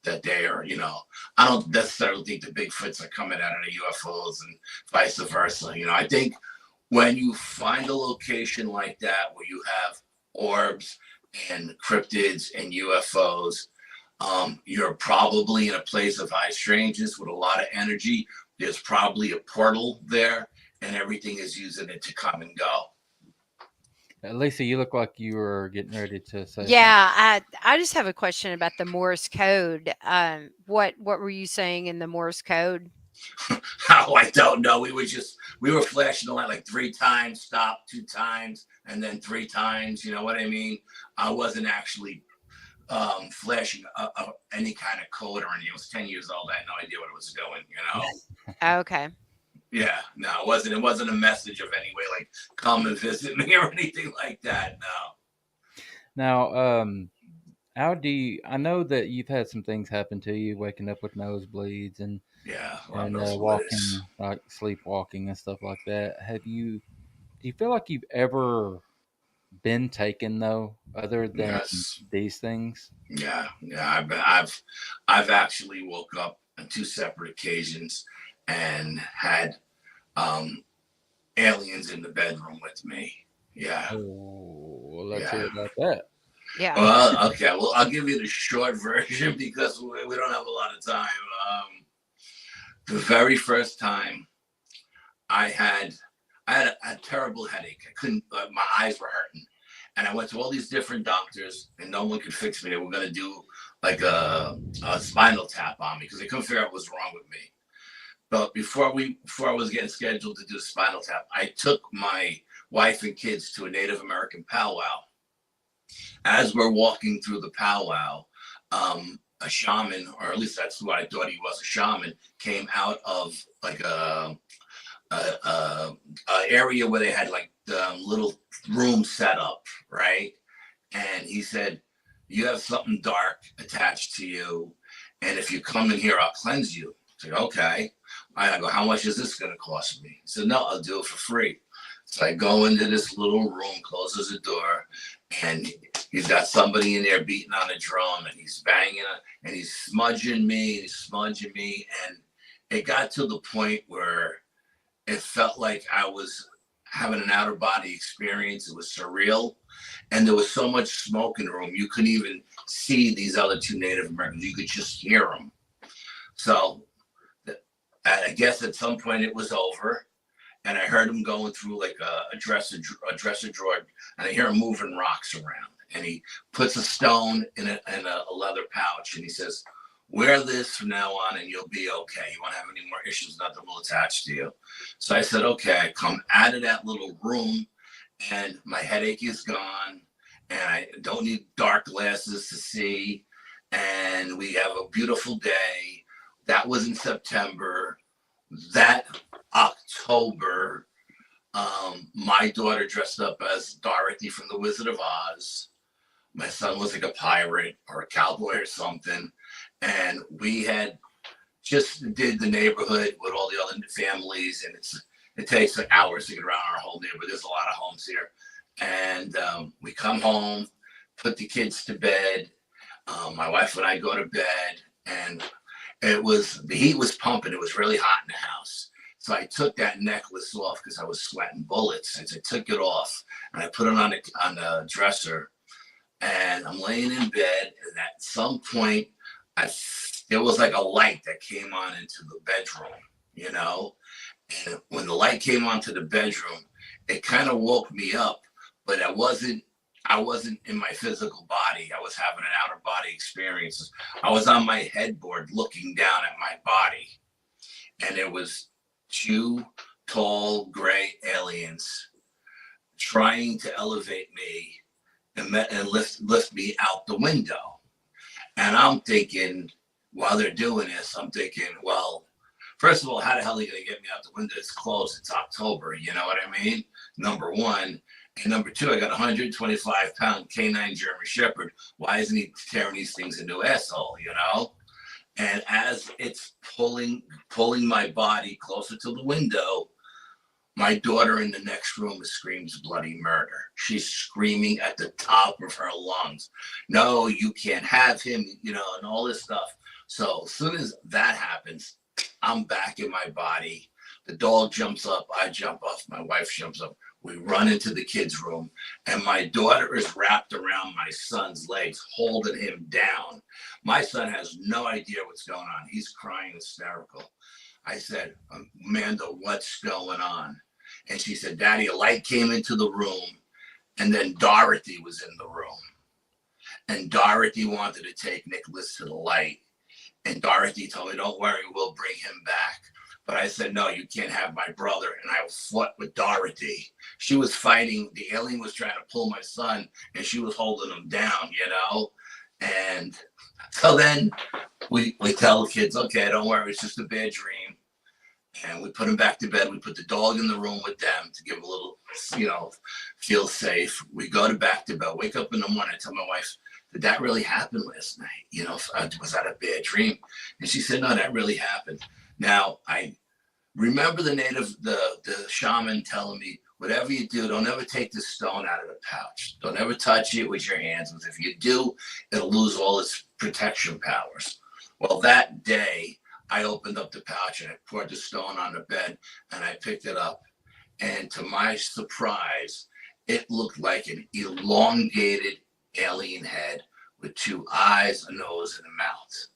that they are, you know, I don't necessarily think the Bigfoots are coming out of the UFOs and vice versa. You know, I think when you find a location like that where you have orbs and cryptids and UFOs, you're probably in a place of high strangeness with a lot of energy. There's probably a portal there, and everything is using it to come and go. Lisa, you look like you were getting ready to say. Yeah, I just have a question about the Morse code. What were you saying in the Morse code? Oh, I don't know. We were flashing the light like 3 times, stop 2 times, and then 3 times. You know what I mean? I wasn't actually flashing any kind of code or anything. I was 10 years old. I had no idea what it was doing, you know? Okay. Yeah, no, it wasn't a message of any way, like come and visit me or anything like that. No. Now, I know that you've had some things happen to you, waking up with nosebleeds and walking, like sleepwalking and stuff like that. Do you feel like you've ever been taken though, other than these things? Yeah. I've actually woke up on 2 separate occasions and had aliens in the bedroom with me. Yeah. Oh, let's hear about that. Yeah. Well, okay. Well, I'll give you the short version because we don't have a lot of time. The very first time I had a terrible headache. I couldn't, my eyes were hurting. And I went to all these different doctors and no one could fix me. They were going to do like a spinal tap on me because they couldn't figure out what was wrong with me. But before I was getting scheduled to do a spinal tap, I took my wife and kids to a Native American powwow. As we're walking through the powwow, a shaman, or at least that's what I thought he was, a shaman, came out of like a area where they had like the little room set up, right? And he said, you have something dark attached to you, and if you come in here, I'll cleanse you. I said, okay. I go, how much is this going to cost me? He said, no, I'll do it for free. So I go into this little room, closes the door, and he's got somebody in there beating on a drum, and he's banging, and he's smudging me, and it got to the point where it felt like I was having an outer body experience. It was surreal, and there was so much smoke in the room, you couldn't even see these other two Native Americans. You could just hear them. So I guess at some point it was over, and I heard him going through like a dresser drawer, and I hear him moving rocks around, and he puts a stone in a leather pouch, and he says, wear this from now on and you'll be okay. You won't have any more issues, nothing will attach to you. So I said, okay. I come out of that little room, and my headache is gone, and I don't need dark glasses to see, and we have a beautiful day. That was in September. That October, my daughter dressed up as Dorothy from The Wizard of Oz. My son was like a pirate or a cowboy or something. And we had just did the neighborhood with all the other families. And it takes like hours to get around our whole neighborhood. There's a lot of homes here. And we come home, put the kids to bed. My wife and I go to bed, and the heat was pumping. It was really hot in the house. So I took that necklace off because I was sweating bullets. And so I took it off, and I put it on the dresser, and I'm laying in bed. And at some point, there was like a light that came on into the bedroom, you know? And when the light came onto the bedroom, it kind of woke me up, but I wasn't in my physical body. I was having an outer body experience. I was on my headboard looking down at my body, and it was two tall gray aliens trying to elevate me and lift me out the window. And I'm thinking, while they're doing this, I'm thinking, well, first of all, how the hell are they going to get me out the window? It's closed. It's October. You know what I mean? Number one. And number two, I got a 125-pound canine German Shepherd. Why isn't he tearing these things into asshole, you know? And as it's pulling my body closer to the window, my daughter in the next room screams bloody murder. She's screaming at the top of her lungs. No, you can't have him, you know, and all this stuff. So as soon as that happens, I'm back in my body. The dog jumps up. I jump up. My wife jumps up. We run into the kids' room, and my daughter is wrapped around my son's legs, holding him down. My son has no idea what's going on. He's crying hysterical. I said, Amanda, what's going on? And she said, Daddy, a light came into the room, and then Dorothy was in the room. And Dorothy wanted to take Nicholas to the light. And Dorothy told me, don't worry, we'll bring him back. But I said, no, you can't have my brother. And I fought with Dorothy. She was fighting. The alien was trying to pull my son, and she was holding him down, you know? And so then we tell the kids, okay, don't worry, it's just a bad dream. And we put him back to bed. We put the dog in the room with them to give a little, you know, feel safe. We go back to bed, wake up in the morning. I tell my wife, did that really happen last night? You know, was that a bad dream? And she said, no, that really happened. Now, I remember the shaman telling me, whatever you do, don't ever take the stone out of the pouch. Don't ever touch it with your hands, because if you do, it'll lose all its protection powers. Well, that day, I opened up the pouch and I poured the stone on the bed, and I picked it up. And to my surprise, it looked like an elongated alien head with two eyes, a nose, and a mouth.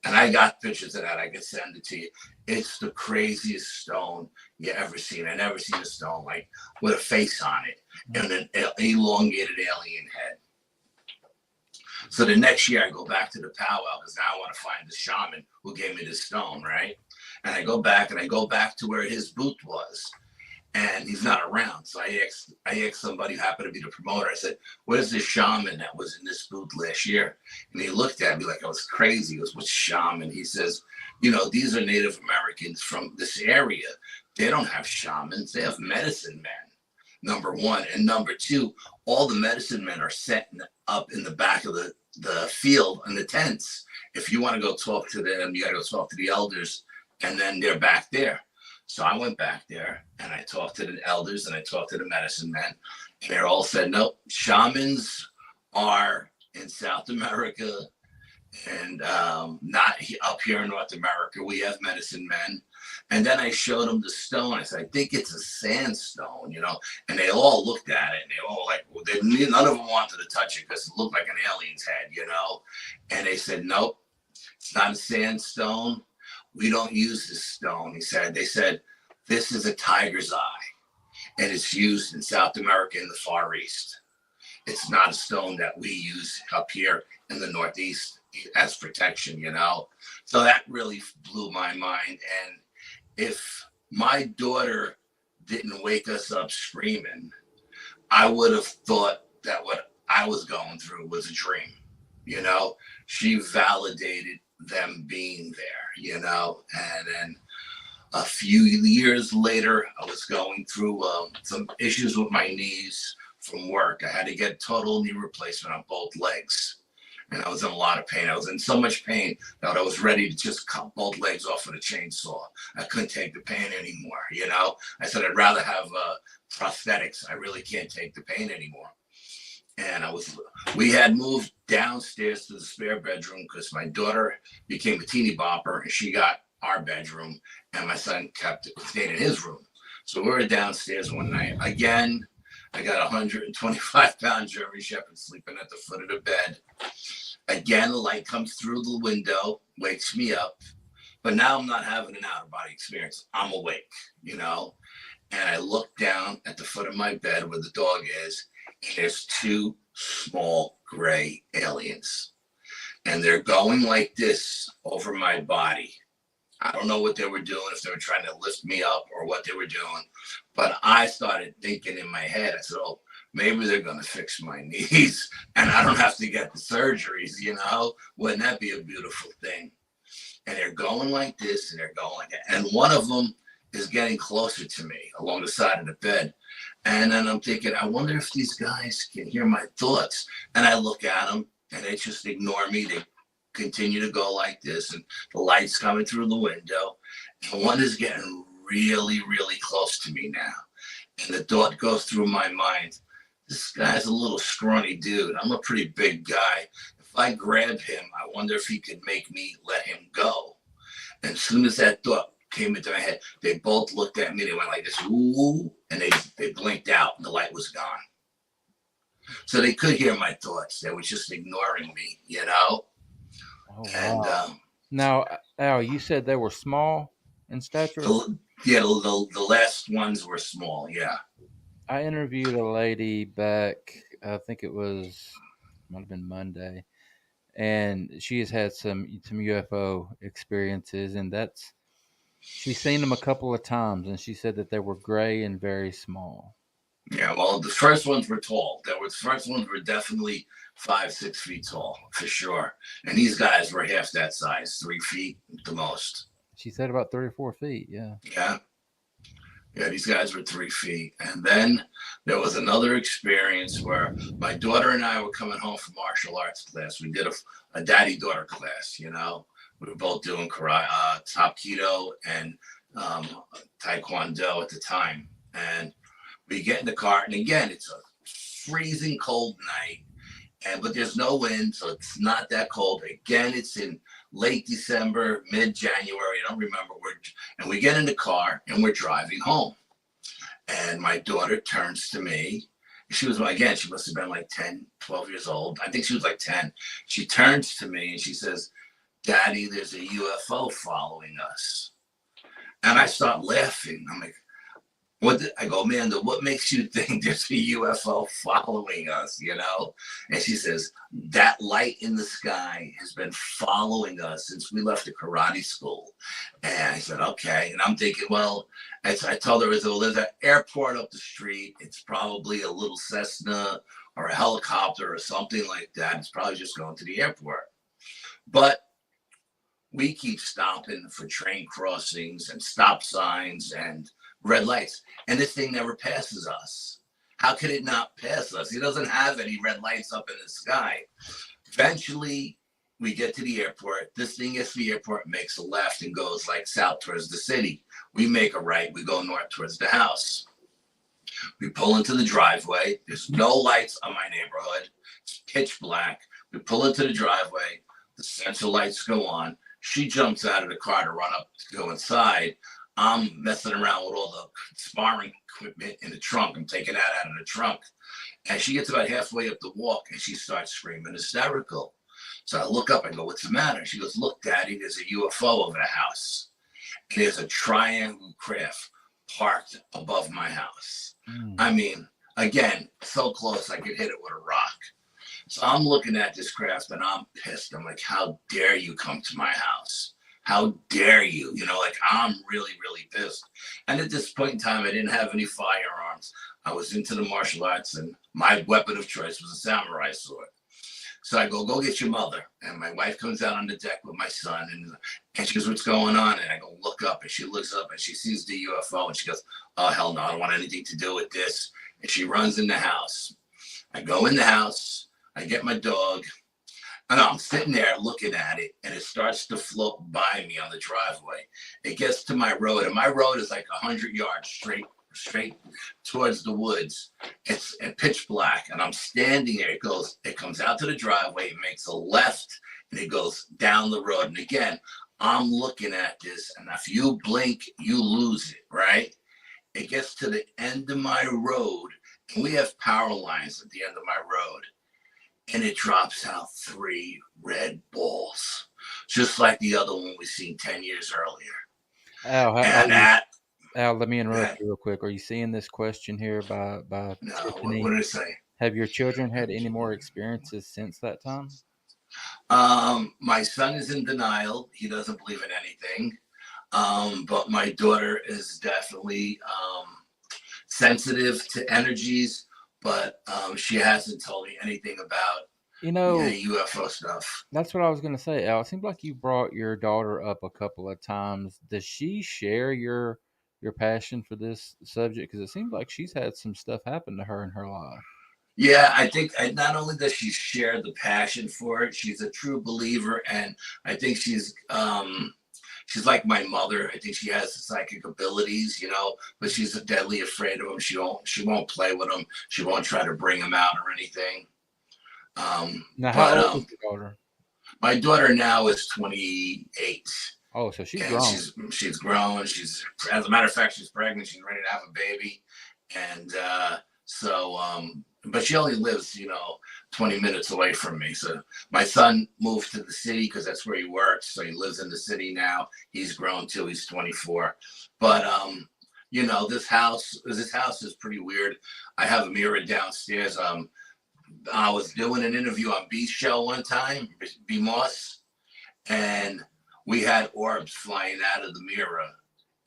And I got pictures of that. I could send it to you. It's the craziest stone you ever seen. I never seen a stone like with a face on it and an elongated alien head. So the next year I go back to the powwow because now I want to find the shaman who gave me this stone, right? And I go back to where his booth was. and he's not around. So I asked somebody who happened to be the promoter. I said, "Where's the shaman that was in this booth last year?" And he looked at me like I was crazy. He goes, "What's shaman?" He says, "These are Native Americans from this area. They don't have shamans. They have medicine men, number one. And number two, all the medicine men are setting up in the back of the field in the tents. If you want to go talk to them, you got to go talk to the elders, and then they're back there." So I went back there and I talked to the elders and I talked to the medicine men. And they all said, "Nope, shamans are in South America and not up here in North America. We have medicine men." And then I showed them the stone. I said, "I think it's a sandstone, And they all looked at it and they all none of them wanted to touch it because it looked like an alien's head, And they said, "Nope, it's not a sandstone. We don't use this stone." They said, "This is a tiger's eye, and it's used in South America in the Far East. It's not a stone that we use up here in the Northeast as protection, So that really blew my mind. And if my daughter didn't wake us up screaming, I would have thought that what I was going through was a dream, She validated them being there, and then a few years later, I was going through some issues with my knees from work. I had to get total knee replacement on both legs, and I was in a lot of pain. I was in so much pain that I was ready to just cut both legs off with a chainsaw. I couldn't take the pain anymore, I said, "I'd rather have prosthetics. I really can't take the pain anymore." And we had moved downstairs to the spare bedroom because my daughter became a teeny bopper and she got our bedroom and my son stayed in his room. So we were downstairs one night. Again, I got a 125-pound German Shepherd sleeping at the foot of the bed. Again, the light comes through the window, wakes me up. But now I'm not having an out-of-body experience. I'm awake, And I look down at the foot of my bed where the dog is, and there's two small gray aliens. And they're going like this over my body. I don't know what they were doing, if they were trying to lift me up or what they were doing. But I started thinking in my head, I said, "Oh, maybe they're going to fix my knees and I don't have to get the surgeries, Wouldn't that be a beautiful thing?" And they're going like this and they're going like that. And one of them is getting closer to me along the side of the bed. And then I'm thinking, I wonder if these guys can hear my thoughts. And I look at them and they just ignore me. They continue to go like this, and the light's coming through the window. And one is getting really, really close to me now. And the thought goes through my mind, this guy's a little scrawny dude. I'm a pretty big guy. If I grab him, I wonder if he could make me let him go. And as soon as that thought came into my head, they both looked at me. They went like this, "Ooh," and they blinked out and the light was gone. So they could hear my thoughts. They were just ignoring me, Oh, wow. And Now, Al, you said they were small in stature? the last ones were small, yeah. I interviewed a lady back, I think it might have been Monday, and she has had some UFO experiences, and she's seen them a couple of times, and she said that they were gray and very small. Yeah, well, the first ones were tall. The first ones were definitely 5-6 feet tall, for sure. And these guys were half that size, 3 feet the most. She said about 3 or 4 feet, yeah. Yeah, these guys were 3 feet. And then there was another experience where my daughter and I were coming home from martial arts class. We did a daddy-daughter class, We were both doing karate, Tapkido and Taekwondo at the time. And we get in the car, and again, it's a freezing cold night, but there's no wind, so it's not that cold. Again, it's in late December, mid-January, I don't remember. And we get in the car, and we're driving home. And my daughter turns to me. She must have been like 10, 12 years old. I think she was like 10. She turns to me, and she says, "Daddy, there's a UFO following us." And I start laughing. I'm like, I go, Amanda, what makes you think there's a UFO following us, you know? And she says, that light in the sky has been following us since we left the karate school. And I said, okay. And I'm thinking, well, I told her, there's an airport up the street. It's probably a little Cessna or a helicopter or something like that. It's probably just going to the airport. But we keep stopping for train crossings and stop signs and red lights, and this thing never passes us. How could it not pass us? It doesn't have any red lights up in the sky. Eventually, we get to the airport. This thing gets to the airport, makes a left, and goes like south towards the city. We make a right. We go north towards the house. We pull into the driveway. There's no lights on my neighborhood. It's pitch black. We pull into the driveway. The sensor lights go on. She jumps out of the car to run up to go inside. I'm messing around with all the sparring equipment in the trunk. I'm taking that out of the trunk. And she gets about halfway up the walk and she starts screaming hysterical. So I look up and go, what's the matter? She goes, look, Daddy, there's a UFO over the house. And there's a triangle craft parked above my house. I mean, again, so close I could hit it with a rock. So I'm looking at this craft and I'm pissed. I'm like, how dare you come to my house? How dare you? You know, like I'm really, really pissed. And at this point in time, I didn't have any firearms. I was into the martial arts and my weapon of choice was a samurai sword. So I go get your mother. And my wife comes out on the deck with my son and she goes, what's going on? And I go, look up. And she looks up and she sees the UFO and she goes, oh, hell no, I don't want anything to do with this. And she runs in the house. I go in the house. I get my dog. And I'm sitting there looking at it, and it starts to float by me on the driveway. It gets to my road, and my road is like 100 yards straight towards the woods. It's pitch black, and I'm standing there. It comes out to the driveway, it makes a left, and it goes down the road. And again, I'm looking at this, and if you blink, you lose it, right? It gets to the end of my road, and we have power lines at the end of my road. And it drops out 3 red balls, just like the other one we seen 10 years earlier. Al, let me interrupt you real quick. Are you seeing this question here by no, Tiffany? what did it say? Have your children had any more experiences since that time? My son is in denial. He doesn't believe in anything. But my daughter is definitely sensitive to energies. But she hasn't told me anything about UFO stuff. That's what I was going to say, Al. It seems like you brought your daughter up a couple of times. Does she share your passion for this subject? Because it seems like she's had some stuff happen to her in her life. Yeah, I think not only does she share the passion for it, she's a true believer, and I think she's like my mother. I think she has psychic abilities, you know, but she's deadly afraid of them. She won't play with them. She won't try to bring them out or anything. Now, how old is your daughter? My daughter now is 28. Oh, so she's grown. She's grown. As a matter of fact, she's pregnant. She's ready to have a baby, and but she only lives, 20 minutes away from me. So my son moved to the city because that's where he works. So he lives in the city now. He's grown too. He's 24. But this house is pretty weird. I have a mirror downstairs. I was doing an interview on B's show one time, B Moss, and we had orbs flying out of the mirror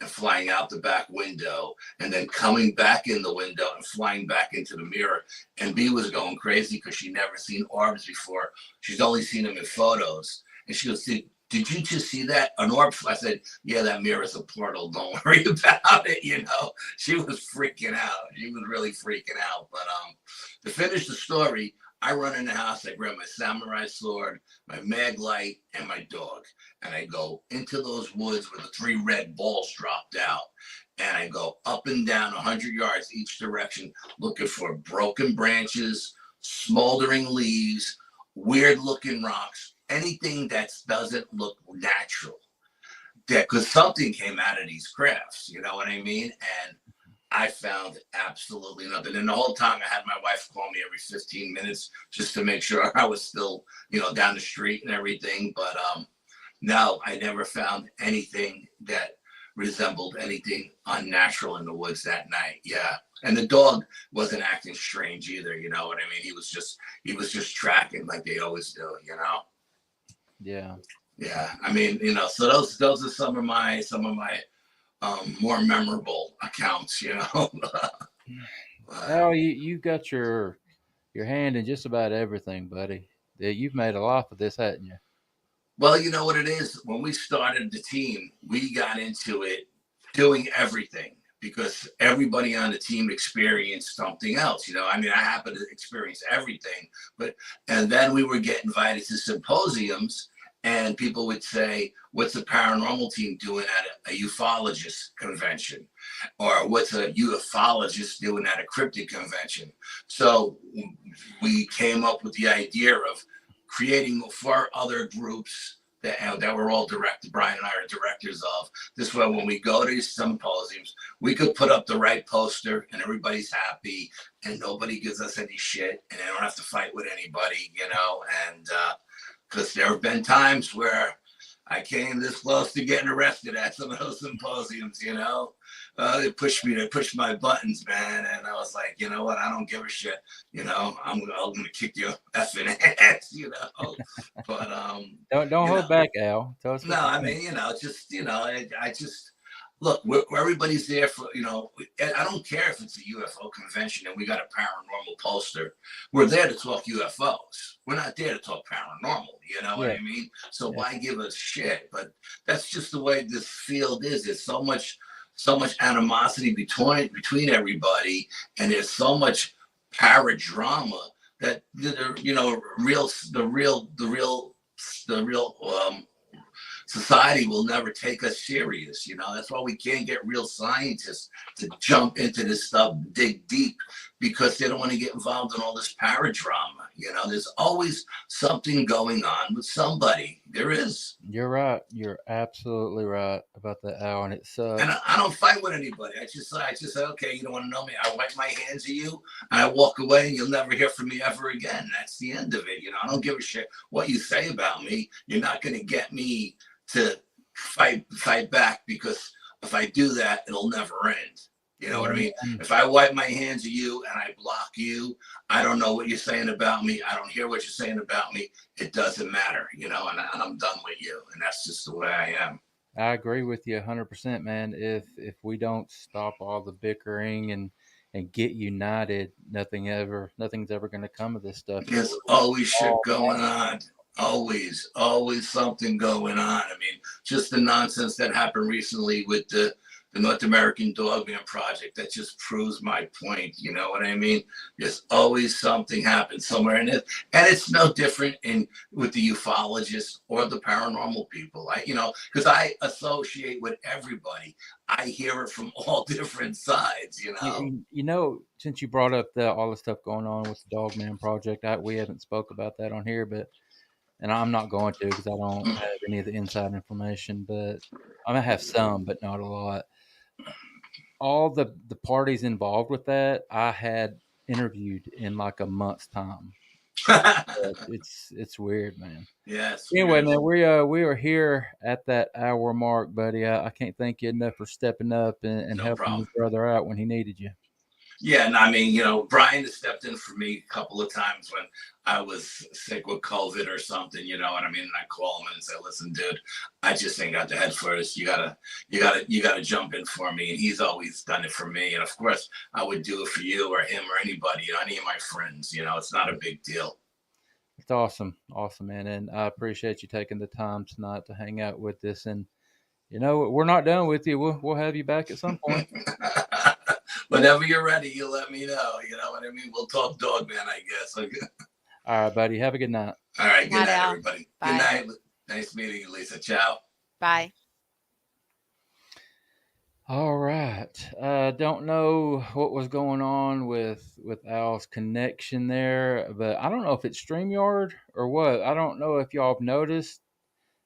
and flying out the back window and then coming back in the window and flying back into the mirror. And B was going crazy because she'd never seen orbs before. She's only seen them in photos. And she goes, did you just see that? An orb? I said, yeah, that mirror is a portal. Don't worry about it. She was freaking out. She was really freaking out. But to finish the story, I run in the house, I grab my samurai sword, my mag light, and my dog. And I go into those woods where the 3 red balls dropped out. And I go up and down 100 yards each direction, looking for broken branches, smoldering leaves, weird looking rocks, anything that doesn't look natural. Because something came out of these crafts, you know what I mean? And I found absolutely nothing. And the whole time I had my wife call me every 15 minutes just to make sure I was still, down the street and everything. But no, I never found anything that resembled anything unnatural in the woods that night. Yeah. And the dog wasn't acting strange either. You know what I mean? He was just tracking like they always do, you know? Yeah. Yeah. I mean, you know, so those are some of my more memorable accounts, you know? Al, you got your hand in just about everything, buddy. You've made a life of this, hadn't you? Well, you know what it is? When we started the team, we got into it doing everything because everybody on the team experienced something else. You know, I mean, I happened to experience everything, and then we were getting invited to symposiums, and people would say, what's a paranormal team doing at a ufologist convention? Or what's a ufologist doing at a cryptid convention? So we came up with the idea of creating for other groups that were all directed. Bryan and I are directors of. This way, when we go to these symposiums, we could put up the right poster and everybody's happy and nobody gives us any shit and they don't have to fight with anybody, you know, and because there have been times where I came this close to getting arrested at some of those symposiums, you know. They pushed my buttons, man, and I was like, you know what? I don't give a shit. You know, I'm gonna kick your effing ass, you know. But don't hold back, Al. Tell us. No, I mean, you know, just you know, I just look. Everybody's there for, you know. I don't care if it's a UFO convention and we got a paranormal poster. We're there to talk UFOs. We're not there to talk paranormal. You know what I mean? So why give us shit? But that's just the way this field is. There's so much animosity between everybody, and there's so much paradrama that you know the real society will never take us serious. You know, that's why we can't get real scientists to jump into this stuff, dig deep, because they don't want to get involved in all this paradrama. You know, there's always something going on with somebody. There is. You're right. You're absolutely right about that, Al. And it's and I don't fight with anybody. I just say, okay, you don't want to know me. I wipe my hands at you and I walk away and you'll never hear from me ever again. That's the end of it. You know, I don't give a shit what you say about me. You're not going to get me to fight back, because if I do that, it'll never end. You know what I mean? If I wipe my hands at you and I block you, I don't know what you're saying about me. I don't hear what you're saying about me. It doesn't matter, you know, and I'm done with you. And that's just the way I am. I agree with you 100%, man. If we don't stop all the bickering and get united, nothing's ever going to come of this stuff. There's always shit going on. Always something going on. I mean, just the nonsense that happened recently with the North American Dogman Project, that just proves my point. You know what I mean? There's always something happens somewhere in it. And it's no different with the ufologists or the paranormal people. Because I associate with everybody. I hear it from all different sides, you know? You know, since you brought up all the stuff going on with the Dogman Project, we haven't spoke about that on here, and I'm not going to, because I don't have any of the inside information, but I have some, but not a lot. All the parties involved with that, I had interviewed in like a month's time. It's weird, man. Yes. Anyway, man, we are here at that hour mark, buddy. I can't thank you enough for stepping up and helping your brother out when he needed you. Yeah, and I mean, you know, Bryan has stepped in for me a couple of times when I was sick with COVID or something, you know what I mean? And I call him and say, listen, dude, I just ain't got the head for this. You gotta jump in for me. And he's always done it for me. And of course, I would do it for you or him or anybody, any of my friends. You know, it's not a big deal. It's awesome, man. And I appreciate you taking the time tonight to hang out with us. And, you know, we're not done with you. We'll have you back at some point. Whenever you're ready, you let me know. You know what I mean? We'll talk Dogman, I guess. Okay. All right, buddy. Have a good night. All right. Good night, everybody. Bye. Good night. Nice meeting you, Lisa. Ciao. Bye. All right. Don't know what was going on with Al's connection there, but I don't know if it's StreamYard or what. I don't know if y'all have noticed.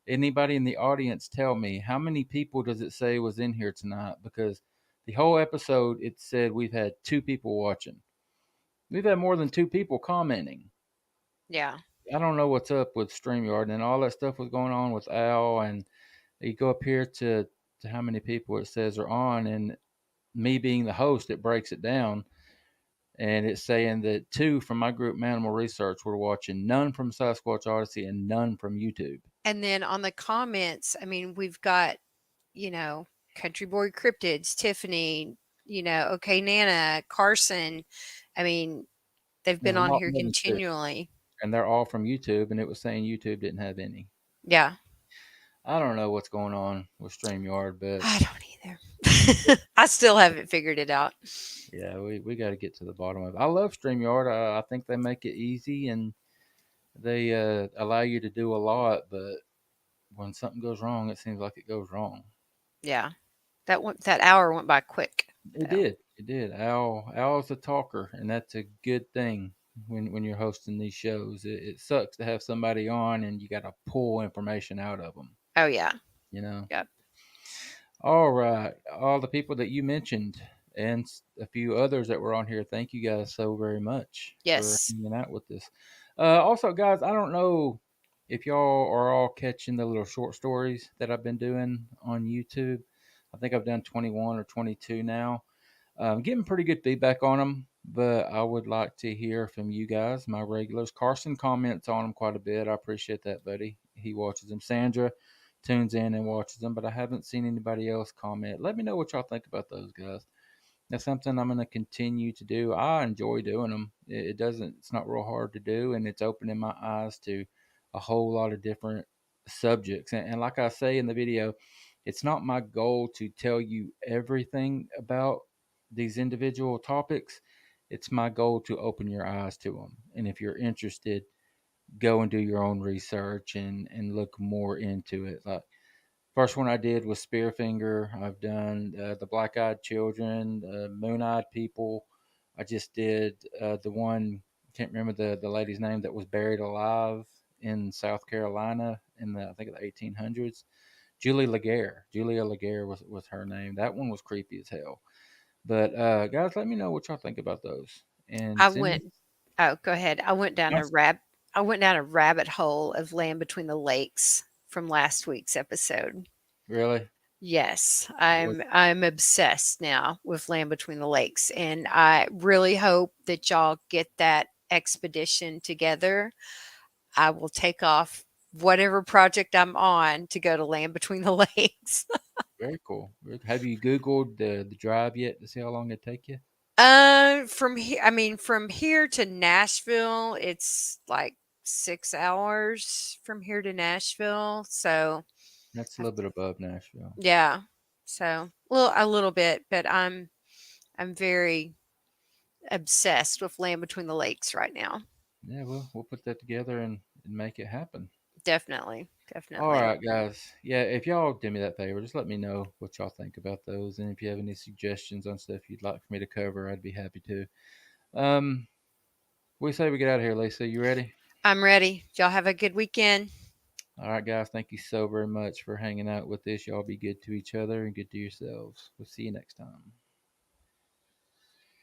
Anybody in the audience tell me, how many people does it say was in here tonight? Because the whole episode, it said we've had 2 people watching. We've had more than 2 people commenting. Yeah. I don't know what's up with StreamYard, and all that stuff was going on with Al, and you go up here to to how many people it says are on, and me being the host, it breaks it down, and it's saying that 2 from my group, Manimal Research, were watching, none from Sasquatch Odyssey, and none from YouTube. And then on the comments, I mean, we've got, Country Boy Cryptids, Tiffany, Okay Nana, Carson. I mean, they've There's been a on lot here more than 2, continually. and they're all from YouTube, and it was saying YouTube didn't have any. Yeah. I don't know what's going on with StreamYard, but I don't either. I still haven't figured it out. yeah, we got to get to the bottom of it. I love StreamYard. I think they make it easy, and they allow you to do a lot, but when something goes wrong, it seems like it goes wrong. Yeah. That hour went by quick. It Though. did. It did. Al's a talker, and that's a good thing when you're hosting these shows. It sucks to have somebody on and you got to pull information out of them. Oh yeah. You know. Yep. All right, all the people that you mentioned and a few others that were on here. Thank you guys so very much for Yes. hanging out with us. Also, guys, I don't know if y'all are all catching the little short stories that I've been doing on YouTube. I think I've done 21 or 22 now. Getting pretty good feedback on them, but I would like to hear from you guys, my regulars. Carson comments on them quite a bit. I appreciate that, buddy. He watches them. Sandra tunes in and watches them, but I haven't seen anybody else comment. Let me know what y'all think about those guys. That's something I'm going to continue to do. I enjoy doing them. It doesn't, it's not real hard to do, and it's opening my eyes to a whole lot of different subjects. And like I say in the video, it's not my goal to tell you everything about these individual topics. It's my goal to open your eyes to them. And if you're interested, go and do your own research and look more into it. Like, first one I did was Spearfinger. I've done the Black Eyed Children, Moon Eyed People. I just did the one, can't remember the lady's name, that was buried alive in South Carolina in I think the 1800s. Julia Laguerre was her name. That one was creepy as hell. But guys, let me know what y'all think about those. And I send me. went Oh, go ahead. I went down a rabbit hole of Land Between the Lakes from last week's episode. Really? Yes, What? I'm obsessed now with Land Between the Lakes, and I really hope that y'all get that expedition together. I will take off whatever project I'm on to go to Land Between the Lakes. Very cool. Have you Googled the drive yet to see how long it take you? From here to Nashville, it's like 6 hours from here to Nashville. So, That's a little bit above Nashville. yeah. So, a little bit, but I'm very obsessed with Land Between the Lakes right now. Yeah, well, we'll put that together and make it happen. Definitely, All definitely. right, guys. Yeah, if y'all do me that favor, just let me know what y'all think about those, and if you have any suggestions on stuff you'd like for me to cover, I'd be happy to. Um, we say we get out of here, Lisa. You ready? I'm ready. Y'all have a good weekend. All right, guys. Thank you so very much for hanging out with us. Y'all be good to each other and good to yourselves. We'll see you next time.